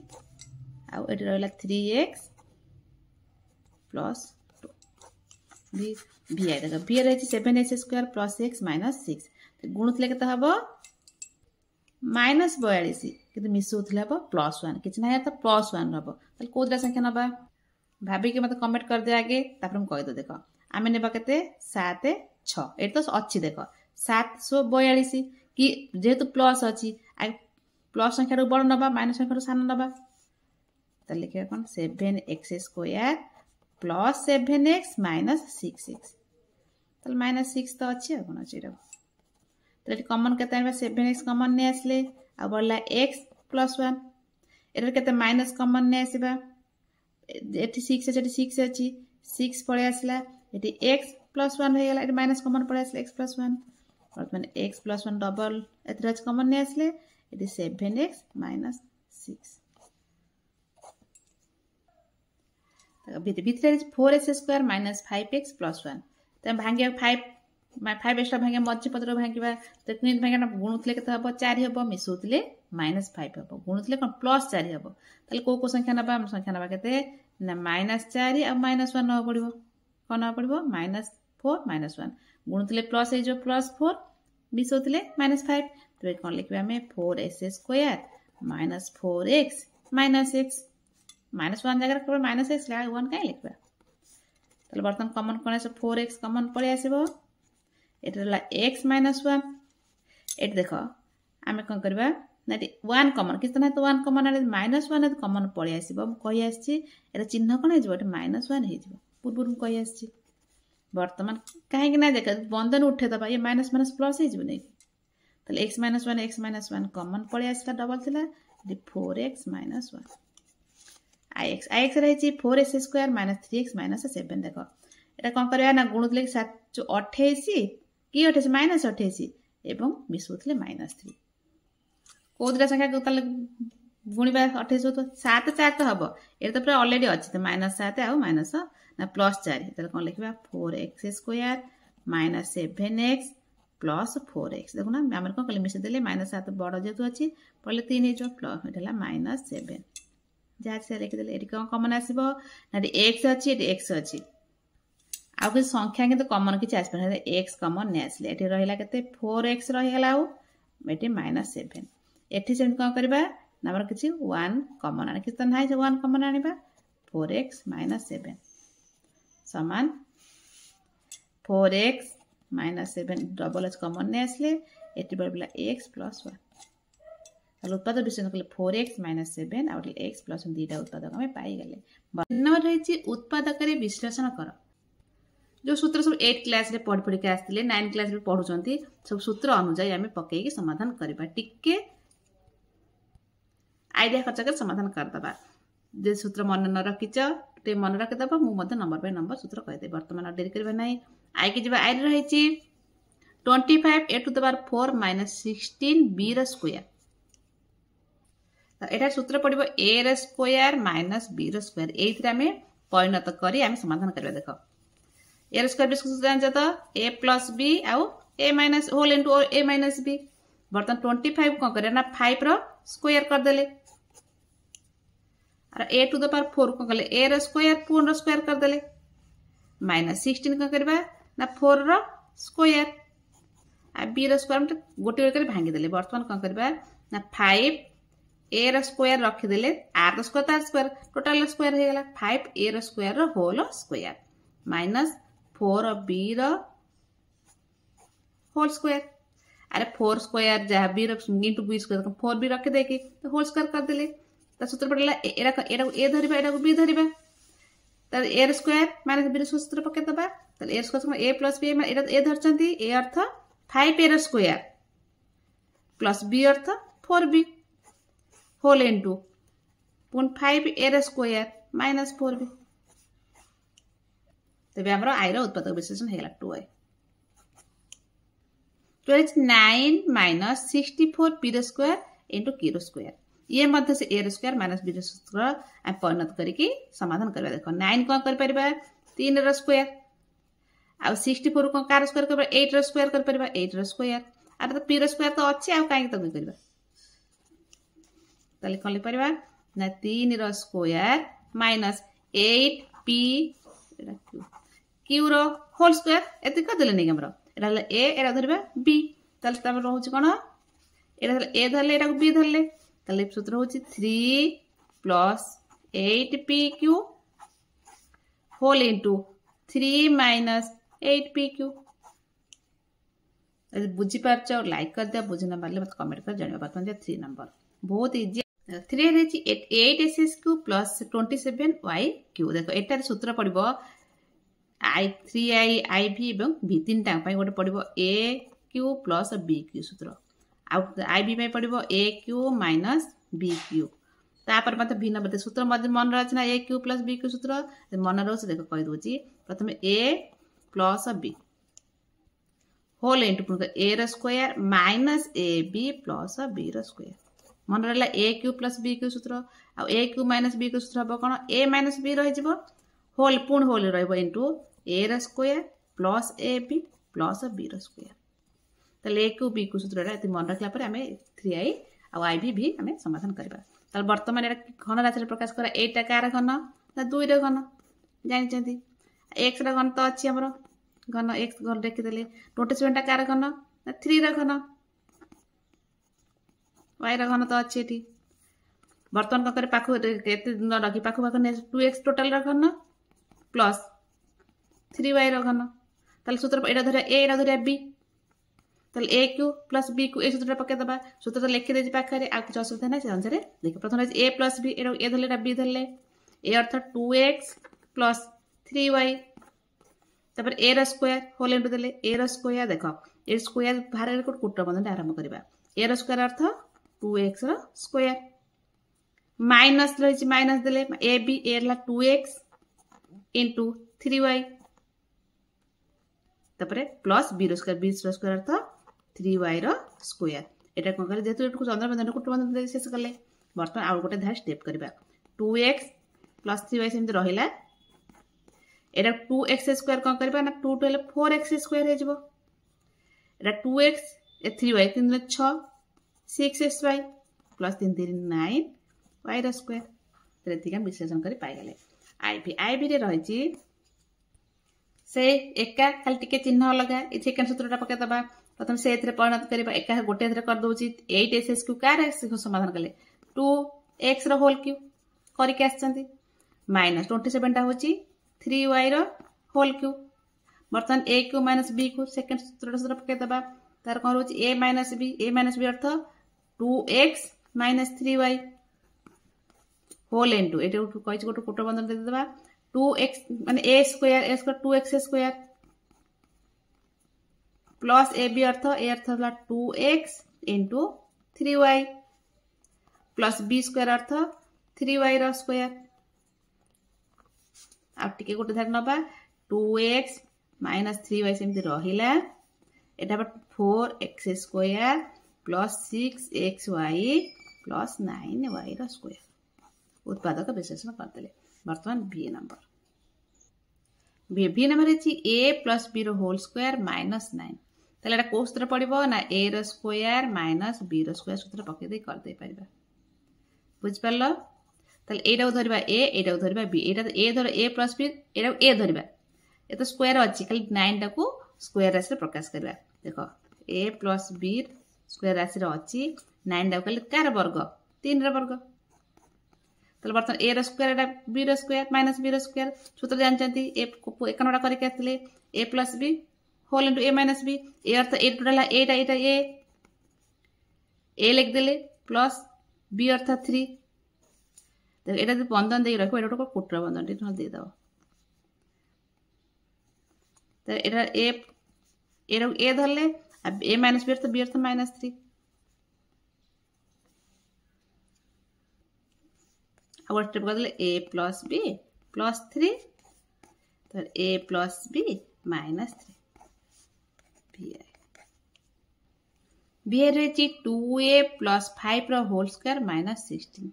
आ एटी रहला 3x + 2 भी आई देखो भी रही 7x² + x - 6 गुणुतले केते हबो -42 किंतु मिसुथले हबो +1 किछ ना तो +1 हबो तले कोदरा संख्या नबा भाभी के मते कमेंट कर दे आगे तापर हम कहि दो देखो आमे नेबा केते 7 6 एत तो अछि देखो 742 कि जेहेतु प्लस अछि आ प्लस संख्या रो बड़ नबा माइनस संख्या रो सान नबा तले लिखे कोन 7x² + 7x - 6x तले -6 तो अछि आ कोन अछि रो तले कॉमन केते आनबा 7x कॉमन ने आसले आ बडला x + 1 एटर केते माइनस कॉमन ने आसीबा एटी 6 एटी 6 अछि 6 पळे आसला एटी x + 1 हो गेला एटी माइनस कॉमन पळे आसला x + 1 और माने x + 1 डबल एतर कॉमन ने आसले एटी 7x - 6 भीतर 4x² - 5x + 1 त भांगिया 5 एक्स्ट्रा भांगिया मध्य पत्र भांगिबा त किन भांगिया गुणुतले केते हबो 4 हबो मिसुतले -5 हबो गुणुतले कोन +4 हबो तले को संख्या नबा हम संख्या नबा केते ना -4 आ -1 न पड़िबो कोन न पड़िबो -4 -1 गुणुतले प्लस हे जो +4 मिसुतले -5 तो कोन लिखबा में 4x² - 4x - x -1 जगह केवल -x ला 1 काई लिखबा तले बर्तन कॉमन कोन से 4x कॉमन पड़े आसीबो एटला x - 1 एट देखो आमे कोन करबा नाटी 1 कॉमन कितना तो 1 कॉमन आले -1 कॉमन पड़े आसीबो कहि आछि एटा चिन्ह कोन हे जबो -1 हे जबो पूर्वरु कहि आछि वर्तमान काहे कि ना देख बंधन उठे दबा ये माइनस माइनस प्लस हे जबो नै तले x - 1 कॉमन पड़े आसला डबल थिला 4x - 1 ix रही 4x² - 3x - 7 देखो एटा कोन करबा ना गुणुतले 7 28 की 28 -28 एवं मिसुतले -3 कोदरा संख्या को तले गुणिबा 28 तो 7 4 तो हबो ए तो पूरा ऑलरेडी अछि तो -7 आ माइनस ना +4 तले कोन लिखबा 4x² - 7x + 4x देखो ना हमर कोन कले मिसे देले -7 बड़ जेतु अछि पले 3 हे जो प्लस हेला -7 जा से लिख देले एटी कॉमन आसीबो नाटी x अछि एटी x अछि आ कि संख्या के तो कॉमन कि आस पर x कॉमन ने आसले एटी रहिला केते 4x रहि गेला एटी -7 एटी से कौन करवा ना किसी 1 कमन आने कितना ना 1 कमन आनिबा 4x -7 समान 4x -7 डबल एच कमन ने आसले एटी बड़ा x + 1 ताले उत्पादक विश्लेषण कले 4x -7 आउ x + 1 दीटा उत्पादक हमें पाई गले नंबर रही उत्पादक विश्लेषण कर जो सूत्र सब 8 क्लास रे पढ़ के आसते 9 क्लास रे पढ़ुचंती सब सूत्र अनुसार आम पकईकी समाधान करबा टिके आइडिया खर्च कर समाधान करदबा जे सूत्र मन न रखिच टे मन रखिदबा मु नंबर बाय नंबर सूत्र कहि वर्तमान डेरी करबा नै आई के जबा आई रही 25 a to the power 4 -16 b ର स्क्वायर तो एटा सूत्र पड़िबो a ର स्क्वायर - b ର स्क्वायर एथि आमे परिणत करी आमे समाधान करबा देखो a ର स्क्वायर सूत्र जान त a + b आउ a - whole into a - b बर्तन 25 कोन करे ना 5 रो स्क्वायर कर देले और a to the power 4 कोन करले a रो स्क्वायर पूर्ण रो स्क्वायर कर देले -16 कोन करबा ना 4 रो स्क्वायर आ b रो स्क्वायर में गोटे कर भांगी देले वर्तमान कोन करबा ना 5 a रो स्क्वायर रखि देले r रो स्क्वायर तार स्क्वायर टोटल स्क्वायर हे गेला 5 a रो स्क्वायर रो होल स्क्वायर -4 b रो होल स्क्वायर अरे 4 स्क्वायर जहाँ b into b square 4 b रखी देकी तो होल स्क्वायर कर देले तो सूत्र पड़ला एरा ए धरिबा एरा को b धरिबा त a रो स्क्वायर माइनस b रो सूत्र पके दबा त a स्क्वायर a + b एरा ए धरचंती a अर्थ 5 a रो स्क्वायर प्लस b अर्थ 4b होल इनटू पुन 5 a रो स्क्वायर -4b तबे हमरो i रो उत्पादक विश्लेषण हेला 2i 9 - 64 p रो स्क्वायर इनटू k रो स्क्वायर ये मध्य से a रो स्क्वायर - b रो सूत्र आ परिणत करके समाधान करबा देखो 9 कोन कर परबा 3 रो स्क्वायर आ 64 को कार स्क्वायर करबा 8 रो स्क्वायर कर परबा 8 रो स्क्वायर आ तो p रो स्क्वायर तो अछि आ काई तो करबा तले कोन ले परबा ना 3 रो स्क्वायर -8p q रो होल स्क्वायर एति कर देले नै हमरो एरा a एरा धरबा b तले तब रहउछ कोन एरा a धरले एरा b धरले तले सूत्र होउछ 3 + 8pq होल इनटू 3 - 8pq बुझी पारछ और लाइक कर दिया बुझना पारले मत कमेंट कर जणवा बात 3 नंबर बहुत इजी 3 रे 8ss³ + 27yq देखो एटार सूत्र पड़िबो i3i iv एवं v तीन टाइम पई गोटे पड़िबो aq + bq सूत्र आ iv पई पड़िबो aq - bq तापर मत भिन्न बते सूत्र मध्य मन रच ना aq + bq सूत्र मन रच देखो कहि दोची प्रथम a + b whole into a रो स्क्वायर -ab + b रो स्क्वायर मन रहला aq + bq सूत्र आ aq - bq सूत्र हबो कोन a - b रहि जिवो होल पूर्ण होल रहइबो इनटू a रो स्क्वायर + ab + b रो स्क्वायर तले aq bq सूत्र रा एति मन रखला पर हमें 3i आ iv भी हमें समाधान करबा तल वर्तमान एरा घन राशि प्रकाश करा 8 टा कार घन ना 2 रो घन जानि चंती x रो घन तो अछि हमरो घन x घन देखि देले 27 टा कार घन ना 3 रो घन y रो घन तो अछि एठी वर्तमान का करे पाखु केते न रखी पाखु पाखु ने 2x टोटल रो घन प्लस 3y रो घन तले सूत्र एटा धरे a एटा धरे b तले aq + b ए सूत्र पके दबा सूत्र तो लिखि देजी पाखरे आ कुछ असुविधा नै से अनुसार देखो प्रथम a + b ए धरले b धरले a अर्थ 2x + 3y तपर a रो स्क्वायर होल इनटू देले a रो स्क्वायर देखो a स्क्वायर बाहर को कुटर बंधन आरंभ करबा a रो स्क्वायर अर्थ 2x रो स्क्वायर माइनस रही माइनस देले ab a ला 2x इनटू 3y तपरे प्लस b रो स्क्वायर अर्थ 3y रो स्क्वायर एटा कोन करे जेतु एटु चंद्र बंधन कुटर बंधन शेष करले वर्तमान आउ गोटे धार स्टेप करबा 2x + 3y सेम रहिला एटा 2x² कोन करबा ना 2 टू 4x² हे जबो एटा 2x ए 3y 3 में 6 6xy + 3 3 9 y रो स्क्वायर तेति हम विश्लेषण करी पाई गेले iv रे रहि छी से एका खाली टिके चिन्ह लगा ए सेकंड सूत्रटा पके दबा प्रथम से परिणत करवा एक गोटे कर दूसरी 8s क्यू कार समाधान कले 2x होल क्यू करके माइनस 27 टा हूँ 3y होल क्यू बर्तमान a क्यू माइनस b को सेकेंड सूत्र पकईदे तार कौन रोच a माइनस b अर्थ 2x minus 3y whole into ये कही गोटे कुट बंधन देदेबा 2x मान a square 2x square plus a b अर्थ ए अर्थ है 2x into 3y plus b square अर्थ 3y स्क्वायर आगे गोटे धार ना 2x माइनस 3y सेमती रहा एटा 4x square plus 6xy plus 9y square उत्पादक विश्लेषण करदे बर्तमान b number a plus b whole square minus 9 ताले कौ सूत्र पड़ो ना a square minus b square सूत्र पकईदे करदे पार बुझिपार ताले एटा धरवा एटा धरवा बी एटा ए धर ए प्लस बी एटा ए धरवा ये तो स्क्वायर अच्छी खाली 9 टाक स्क्वायर राशि प्रकाश करवा देख ए प्लस बी स्क्वायर राशि अच्छी 9 टाक खाली कार वर्ग 3 वर्ग ताले बर्तमान a square b square minus b square सूत्र जानते एक नंबर करके a plus b whole into a minus b a अर्थ ए टोटाल एटा ए लिखदेले प्लस बी अर्थ 3 एटा बंधन दे रख एटा गोटे कुटर बंधन देदेव एटा ए धरले ए माइनस बी अर्थ माइनस 3 गोटे स्टेप करदे a plus b 3 a plus b minus 3 b रही 2a plus 5 whole square minus 16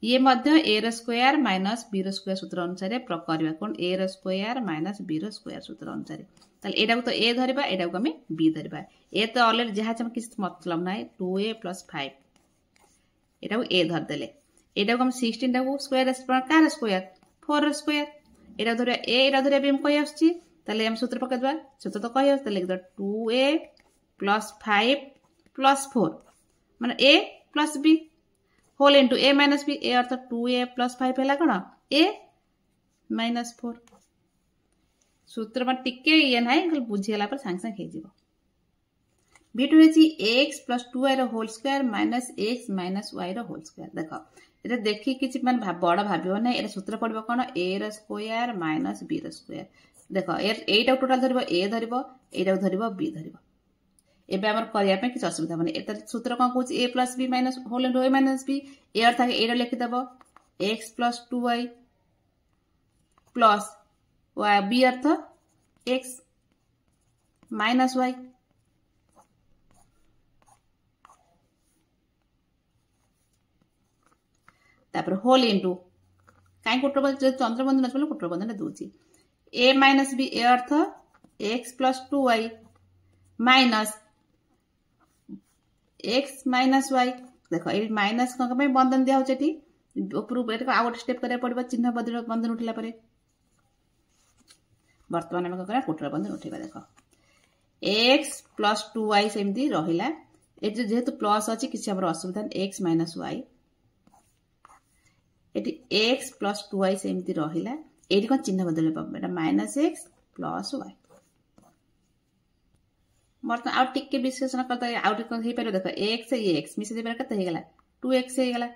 ये मध्य a square minus b square सूत्र अनुसार करवा कौन a square minus b square सूत्र अनुसार एटा तो ए धरवा एटा को आम बी धरवा ए तो अलरेडी जहाँ किसी मतलब ना 2a प्लस 5 एटा को ए धरदे एटा को 16 टाक स्क्वायर कार स्क्वायर 4 स्क्वायर एटा धरवा एटा धरवा भी कही आसुची आम सूत्र पकईदे सूत्र तो कही आस लिखद 2a प्लस 5 प्लस 4 मान ए plus b whole into a minus b a earth 2a plus 5 है कौन ए माइनस 4 सूत्र में टिके ये ना बुझीगला सांगे सांगे b two x plus 2y whole square minus x minus y whole square देख ये देखिए किसी मान बड़ भाव ना ये सूत्र पड़ो कौन a square minus b square देख एटा टोटाल धर ए धर एटा धर बी धर एवं आम करने किसी असुविधा हेनी ए सूत्र कौन कौन a plus b minus whole into a minus b a अर्थ एटा लिखिदेव x plus 2y plus b अर्थ एक्स माइनस y तापर होल इंटू कहीं कुटर चंद्रबंधन अच्छे कुटर बंधन दूसरी ए माइनस बी ए अर्थ x plus 2y minus x minus y देख ये माइनस कौन बंधन दिया ऊपर आउ गोटे स्टेप करा पड़ो चिन्ह बंधन उठला बर्तमान आम क्या कुटर बंधन उठेगा देख एक्स प्लस 2y सेमती रहा जेहेतु प्लस अच्छी किसी आम असुविधा एक्स माइनस y ये एक्स प्लस 2y सेमती रहा ये कौन चिन्ह बदल माइनस एक्स प्लस y बर्तमान आउ टिके विश्लेषण करते आउट देख एक्स मिसे के 2x होगा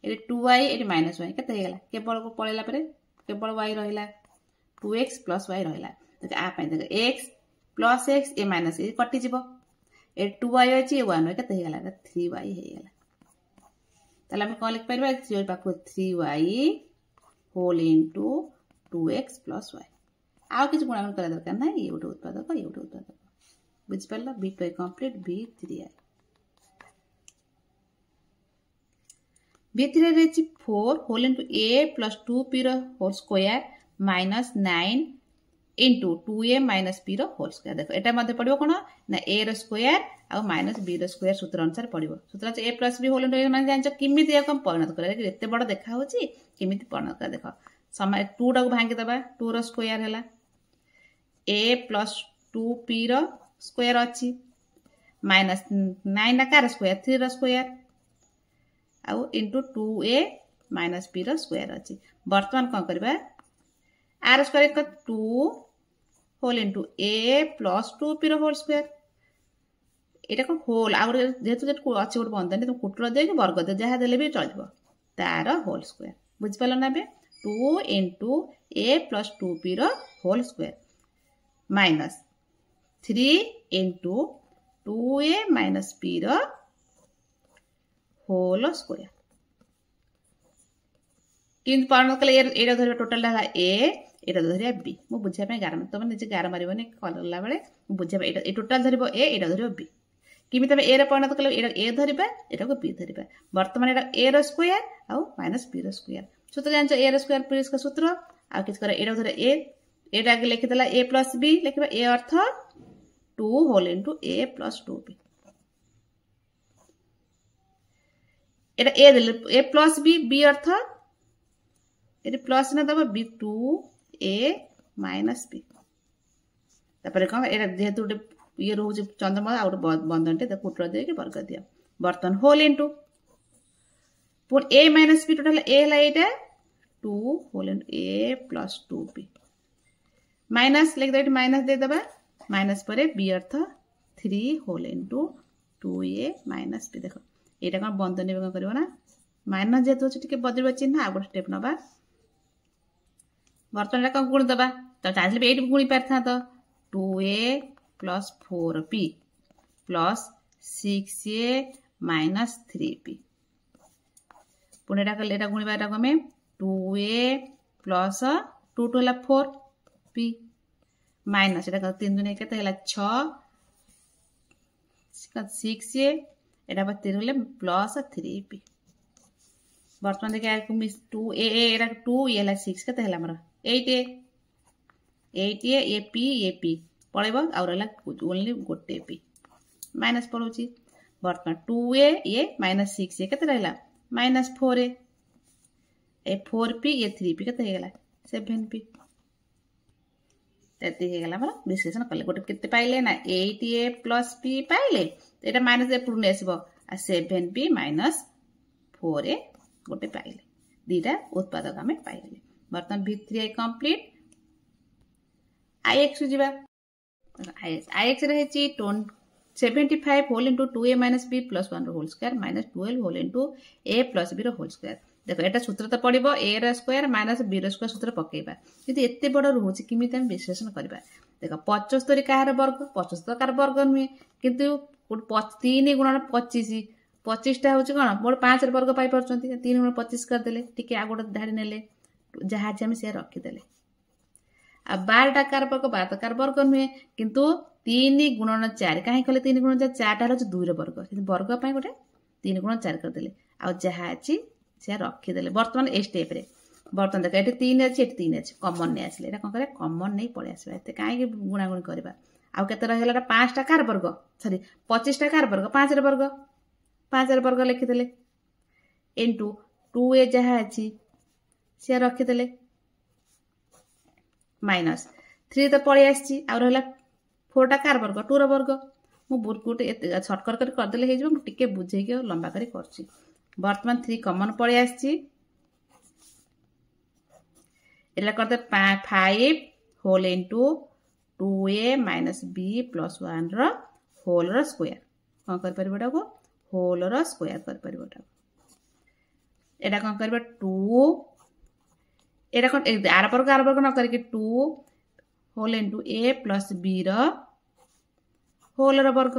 ये 2y ये माइनस y के केवल को पलैला केवल y रहा 2x प्लस y रहा देख एक्स प्लस एक्स ए माइनस ये कटिज ये 2y अच्छी 1y के 3y होगा ताले कौन लिखिपर पाख 3y whole into 2x plus y आउ किसी गुणागुण करा दरकार ना ये गोटे उत्पादक ये गोटे उत्पादक बुझिपार B to complete B3I B3 रही 4 whole into a plus 2p whole square minus 9 into 2a minus p whole square देख एटा मध्य पड़ो कौन ना a स्क्वायर आ माइनस b स्क्वायर सूत्र अनुसार पड़ो सूत्र a plus b whole into मान जान किमी परिणत कर एत बड़ देखा किमी परिणत कर देख समय 2 टाक भांगीदे 2 स्क्वायर है a प्लस 2p स्क्वायर अच्छी माइनस 9 कार स्क्वायर 3 रो स्क्वायर आउ इंटू 2a माइनस b रो स्क्वायर अच्छी बर्तमान कौन करबा आर स्क्वायर को 2 whole into a plus 2p रो होल स्क्वायर एटा को होल आ जेतु जेत अच्छे गोटे बंधन तुम कुटर दे कि वर्ग दे जहाँ देले भी चल तार होल स्क्वायर बुझिपाल ना बे 2 इंटू a प्लस 2p रो whole square minus 3 into 2a minus p रो होल स्क्वायर किंतु पालन कले एटा धरिबा टोटल है a एटा धरिबा b मु बुझिया पे गार तो निजे गार मारिबनी करला बेले मु बुझिया एटा ए टोटल धरिबो a एटा धरिबो b किमि तबे a रे परिणत कले एटा a धरिबा एटा को b धरिबा वर्तमान एटा a रो स्क्वायर आ माइनस b रो स्क्वायर सूत्र जानछ a रो स्क्वायर प्लस का सूत्र आ किछ करे एटा धरे a एटा आगे लिखि देला a प्लस b लिखबा a अर्थ 2 whole into a plus 2b एटा a देले a प्लस b b अर्थ एटा प्लस ना दबा b 2a माइनस b तापर कौन एटा जेहेतु ये रोज चंद्रमा आ बंधन टे कुटर दे के वर्ग दिया बर्तन होल इनटू पुन a minus b total a ला एटा 2 whole into a plus 2b minus लिख दे माइनस दे दबा माइनस परे b अर्थ 3 whole into 2a minus b देखो एटा कोन बंधन ने करबो ना माइनस जेतु अछि टिके बदलबा चिन्ह आ गोटे स्टेप नबा बर्तन कोन गुण दबा तो चाहले 8 गुणी परथा तो 2a plus 4p plus 6a minus 3p Pune एटा गुणिबा एटा कमे 2a प्लस 2 टू हला 4p माइनस एटा 3 दुने केते हला 6 6a एटा 3 हले प्लस 3p वर्तमान देखा 2a एटा 2 ये हला 6 केते हला हमर 8a ap पड़ेबो और हला ओनली गोटे p माइनस पड़ोची वर्तमान 2a ये माइनस 6a केते रहला माइनस 4a ए 4p ये 3p केते हेगला 7p तेती हेगला हमर विश्लेषण करले गोटे केते पाइले ना 8a प्लस p पाइले एटा माइनस ए पुरने आसीबो आ 7p माइनस 4a गोटे पाइले दीटा उत्पादक हमें पाइले वर्तमान v3i कंप्लीट ix जीवा ix रहे 75 whole into 2a minus b plus 1 whole square minus 12 whole into a plus b whole square देखो एटा सूत्र तो पड़िबो a रो स्क्वायर माइनस b रो स्क्वायर सूत्र पकेबा यदि एते बड़ रहउची किमित हम विश्लेषण करबा देखो 75 कार वर्ग 75 कार वर्ग नुहे किंतु 3 गुणन 25 25 टा होची कोन मोर 5 रे वर्ग पाई परचंती 3 गुण 25 कर देले टिके आ गोटे धाडी नेले जहा जे हम से रखि देले आ 12 टा कार वर्ग 12 कार वर्ग नुहे किंतु 3 गुणन 4 काहे कहले 3 गुणन 4 4 टा होची 2 रे वर्ग किंतु वर्ग पाई गोटे 3 गुणन 4 कर देले आ जहा अछि से रखि देले वर्तमान ए स्टेप रे वर्तमान देख एटी 3 अछि एटी 3 अछि कॉमन ने आसले एटा कोन करे कॉमन नै पळे आसबा एते काहे के गुणा गुण करबा आ केते रहला 5 टा कार वर्ग सॉरी 25 टा कार वर्ग 5 रे वर्ग लिखि देले इनटू 2a जहा अछि से रखि देले माइनस 3 तो पळे आछि आ रहला 4 टा कार वर्ग 2 रो वर्ग मु बुरकुट एते शॉर्टकट कर देले हे जेबो टिके बुझे के लंबा करी करछि वर्तमान 3 कॉमन पळे आछि एला करते 5 whole into 2a minus b plus 1 रो होल रो स्क्वायर कोन कर परबोटा को होल रो स्क्वायर कर परबोटा एटा कोन करबा 2 एटा कोन आर वर्ग न करके 2 whole into a plus b रो होल रो वर्ग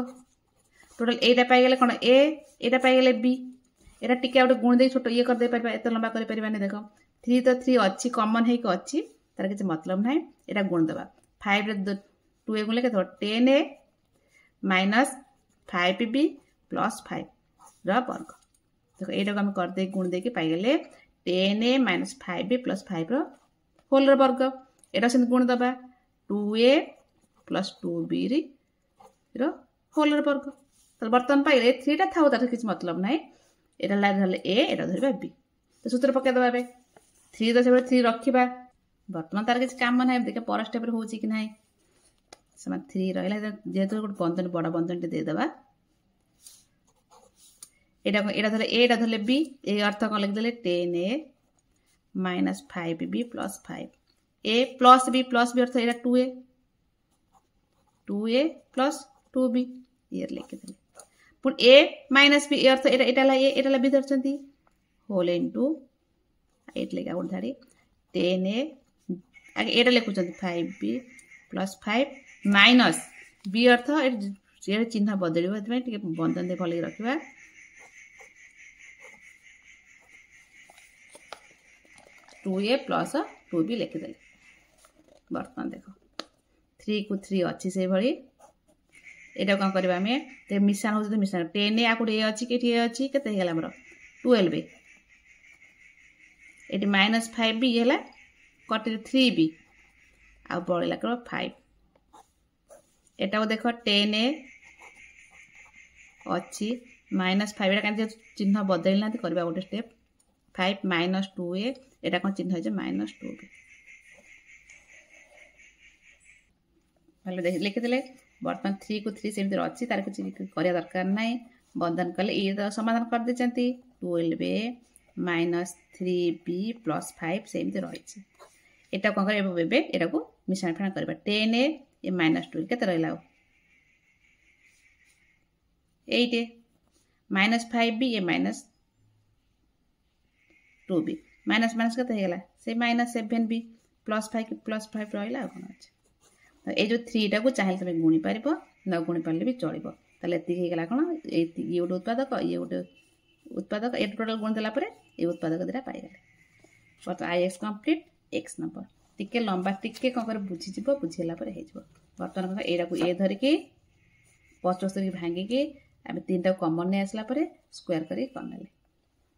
टोटल एटा पाई गेले कोन a एटा पाई गेले b एटा टिके आउट गुण दे छोटो ये कर दे परबा एते लंबा कर परबा ने देखो 3 तो 3 अच्छी कॉमन है कि अच्छी तार किछ मतलब नाही एटा गुण दबा 5 रे 2 गुण लेके 10a माइनस 5b प्लस 5 रो वर्ग देखो एटा को हम कर दे गुण दे के पाई गेले 10a माइनस 5b प्लस 5 रो होल रो वर्ग एटा से गुण दबा 2a प्लस 2b रो होल रो वर्ग तो बर्तन पाइले 3 टा थाउ तार किछ मतलब नाही एटा ला धरले a एटा धरबा b तो सूत्र पके दबा बे 3 तो से 3 रखिबा वर्तमान तार किछ काम नाही देखे पर स्टेप रे होची कि नाही समान 3 रहला जेतो गोट बंधन बड़ा बंधन दे दबा एटा धरले एटा धरले बी ए अर्थ कौन लिखिदेले 10a minus 5b plus 5 a plus b अर्थ एटा 2a प्लस 2b ये लिखिदेले पुणी a माइनस b अर्थ एटा b धरछंती होल इनटू एट लेके आउट धाडी 10a आगे एटा लिखुछंती 5b प्लस 5 माइनस b अर्थ ये चिन्ह बदलिबो हेतु टिके बंधन दे भली रखिबा 2a प्लस 2b लिखिदेले बर्तमान देखो 3 को 3 अच्छी से भली एटा कौन करबा हमें ते मिश्रण हो जते मिश्रण 10 आ को ए अछि केठी ए अछि केते हेला हमर 12 एटी माइनस 5b ये हेला कटे 3b आ बळला कर 5 एटा को देखो 10a अच्छी माइनस 5 एटा कान चिन्ह बदल ना करबा गोटे स्टेप 5 माइनस 2a एटा कोन चिन्ह है माइनस 2b भले देख लिखि देले बर्तमान 3 को 3 सेम अच्छी तार कुछ करिया दरकार नाही बंधन कले ये तो समाधान कर देचंती 12a minus 3b plus 5 same रही एटा कोन करे एबे एटा को मिश्रण फेण करबा 10a ये माइनस 2 केते रहला 8a माइनस 5b ये माइनस 2b माइनस माइनस केते हेला से माइनस 7b प्लस 5 रहला कोन अछि ए जो 3 टा को चाहे तमे गुणी पारिबो न गुणी पारले भी चलिबो ताले एति हे गेला कोन ए गोटे उत्पादक ये गोटे उत्पादक ए टोटल गुण देला परे ए उत्पादक दिरा पाइ गेले बट आईएक्स कंप्लीट एक्स नंबर टिके लंबा टिके कोन कर बुझी जिवो बुझेला परे हे जिवो बर्तन कोन एडा को ए धरि के 75 की भांगी के आमे तीनटा कॉमन ने आसला परे स्क्वायर करी करनेले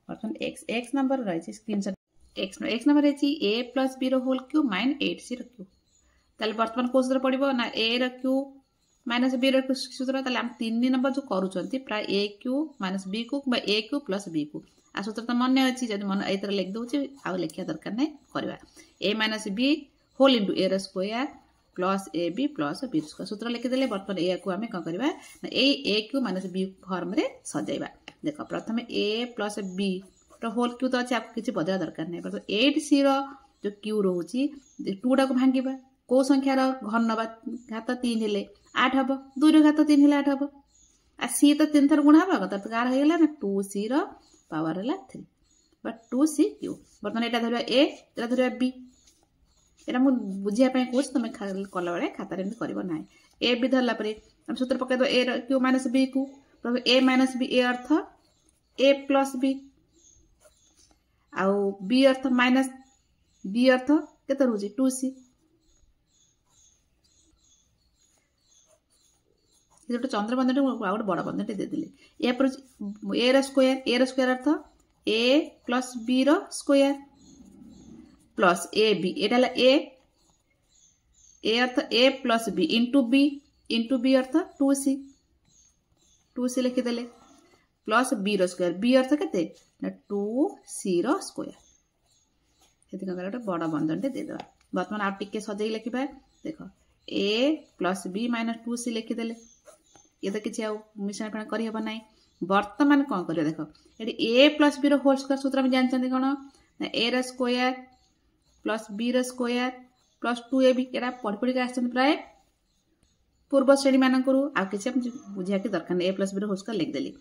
बर्तन एक्स नंबर रही स्क्रीनशॉट एक्स नंबर है a प्लस b रो होल क्यूब माइन 8c रो क्यूब ताले वर्तमान को सूत्र पड़िबो ना a रो क्यूब माइनस b रो सूत्र ताले हम 3 नंबर जो करूचंती प्राय a cube minus b cube बा a cube plus b cube आ सूत्र त मन अछि जदि मन एई तरह लिख दोछि आ लिखिया दरकार नै करबा a minus b whole into a रो square plus ab plus b square सूत्र लिखि देले वर्तमान a को हमें क करबा ना ए a cube minus b form रे सजाइबा देखो प्रथम a प्लस b तो होल क्यू तो अच्छे आपको किसी बदला दरकार नहीं पर 8c रो जो क्यू रोची 2 टा को भांगीबा को संख्या रो घन घात 3 हेले 8 हबो 2 रो घात 3 हेले 8 हबो आ c तो 3 थर गुणा हबा त कार हेला ना 2c रो पावर हेला 3 बट 2c क्यू बर्तमान एटा धरबा a एटा धरबा b एटा मु बुझिया पय कोस तमे कला बेले खाता रे करबो नाही a b धरला परे हम सूत्र पके दो a रो क्यू माइनस b को तो a माइनस b a अर्थ a प्लस b आउ b अर्थ माइनस b अर्थ केते रहउची 2c ये तो चंद्र बंधन आउट बड़ बंधन दे देले या पर a रो स्क्वायर अर्थ a प्लस b रो स्क्वायर प्लस ab एटाला a अर्थ a plus b into b अर्थ 2c लिखि देले प्लस b रो स्क्वायर b अर्थ केते ना 2c रो स्क्वायर हेति का गोटे बड़ बंधन दे देबा वर्तमान आ टिके सजै लिखिबा देखो a plus b minus 2c लिखि देले ये तो किछि आ मिश्रण फण करि हबा नै वर्तमान कोन करियो देखो एडी a प्लस b रो होल स्क्वायर सूत्र हम जानछन कोन ना a रो स्क्वायर प्लस b रो स्क्वायर प्लस 2ab एडा पढि के आछन प्राय पूर्व श्रेणी मान करू आ किछि हम बुझिया के दरकार नै a प्लस b रो होल स्क्वायर लिख देली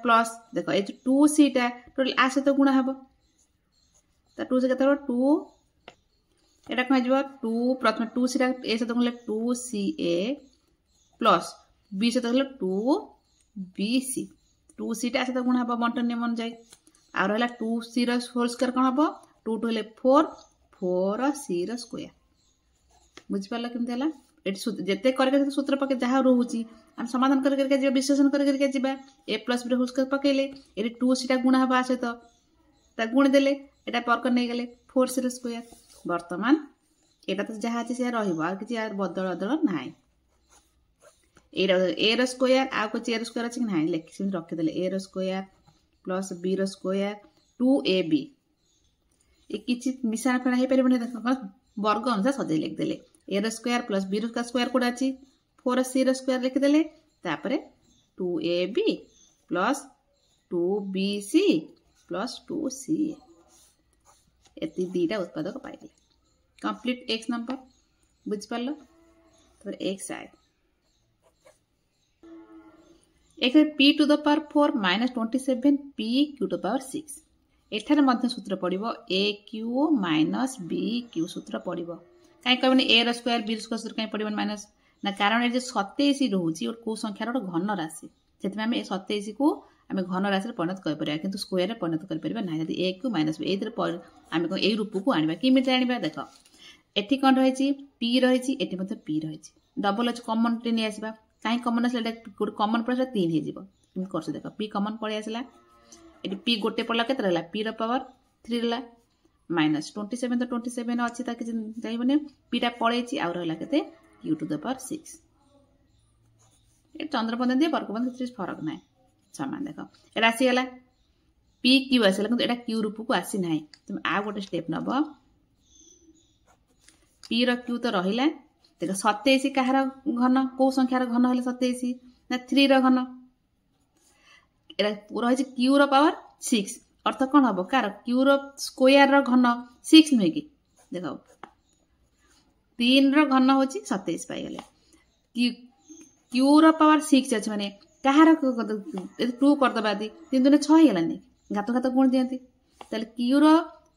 प्लस देखो ये 2c टा टोटल आ से तो गुणा हबो त 2 से केते 2 एटा कोन जइबो 2 प्रथम 2c टा a से तो गुणले 2ca प्लस b से तो हलो 2bc 2c टा से तो गुणा हबो बंटन नियम जाई आ रहला 2c रो होल स्क्वायर कोन हबो 2 टू हले 4c रो स्क्वायर बुझ पाला केमते हला एटी जेते करके सूत्र पके जहा रहउची हम समाधान करके जे विश्लेषण करके जिबा a प्लस b रो होल स्क्वायर पकेले एटी 2c टा गुणा हबा से तो ता गुण देले एटा पर कर नै गेले 4c रो स्क्वायर वर्तमान एटा तो जहा अछि से रहइबो आ किछि बदल नाही a रो स्क्वायर आ को a रो स्क्वायर अछि नाही लेखि सिम रखि देले a रो स्क्वायर प्लस b रो स्क्वायर 2ab ए किछि मिश्रण फण हे परिबने देखो वर्ग अनुसार सदै लिख देले a रो स्क्वायर प्लस b रो स्क्वायर कोड अछि 4c रो स्क्वायर लिख देले तापरे 2ab plus 2bc plus 2ca एति दीटा उत्पादक पाइले कंप्लीट x नंबर बुझ पारलो तो x आए एक p to the power 4 minus 27 p q to power 6 एठारे मध्य सूत्र पड़िबो a q minus b q सूत्र पड़िबो काई कहबनी a रो स्क्वायर b रो स्क्वायर सूत्र काई पड़िबो माइनस ना कारण ए जे 27 रहउची और को संख्या रो घन राशि सेति में 27 को आमे घन राशि रे परिणत कर परिया किंतु स्क्वायर रे परिणत कर परिबा ना यदि a q माइनस b एतिर आमे को ए रूप को आनिबा कि मिते आनिबा देखो एठी कोन रहिची p रहिची एठी मते p रहिची डबल अछि कॉमन टे नि आसीबा काई कॉमन असले गुड कॉमन पड़े 3 हे जीवो तुम करछ देखो p कॉमन पड़े आसला एटी p गोटे पड़ला केते रहला p रो पावर 3 रहला माइनस 27 तो 27 अछि ता कि जाइबने p टा पळेची आ रहला केते q टू द पावर 6 ए चंद्रपंद दे वर्गबंध किछ फरक नाही समान देखो एटा आसी गेला p q आसला किंतु एटा q रूप को आसी नाही तुम आ गोटे स्टेप नबो p रो q तो रहिला देखो 27 कहार घन को संख्यार घन हले 27 ना 3 रो घन एरा पूरा है q रो पावर 6 अर्थ कोन हबो कार q रो स्क्वायर रो घन 6 नै कि देखो 3 रो घन होची 27 पाई गेले q रो पावर 6 अछि माने कहार 2 कर दबा दी 3 दुने 6 हेलानी घात घात गुण दियंती तले q रो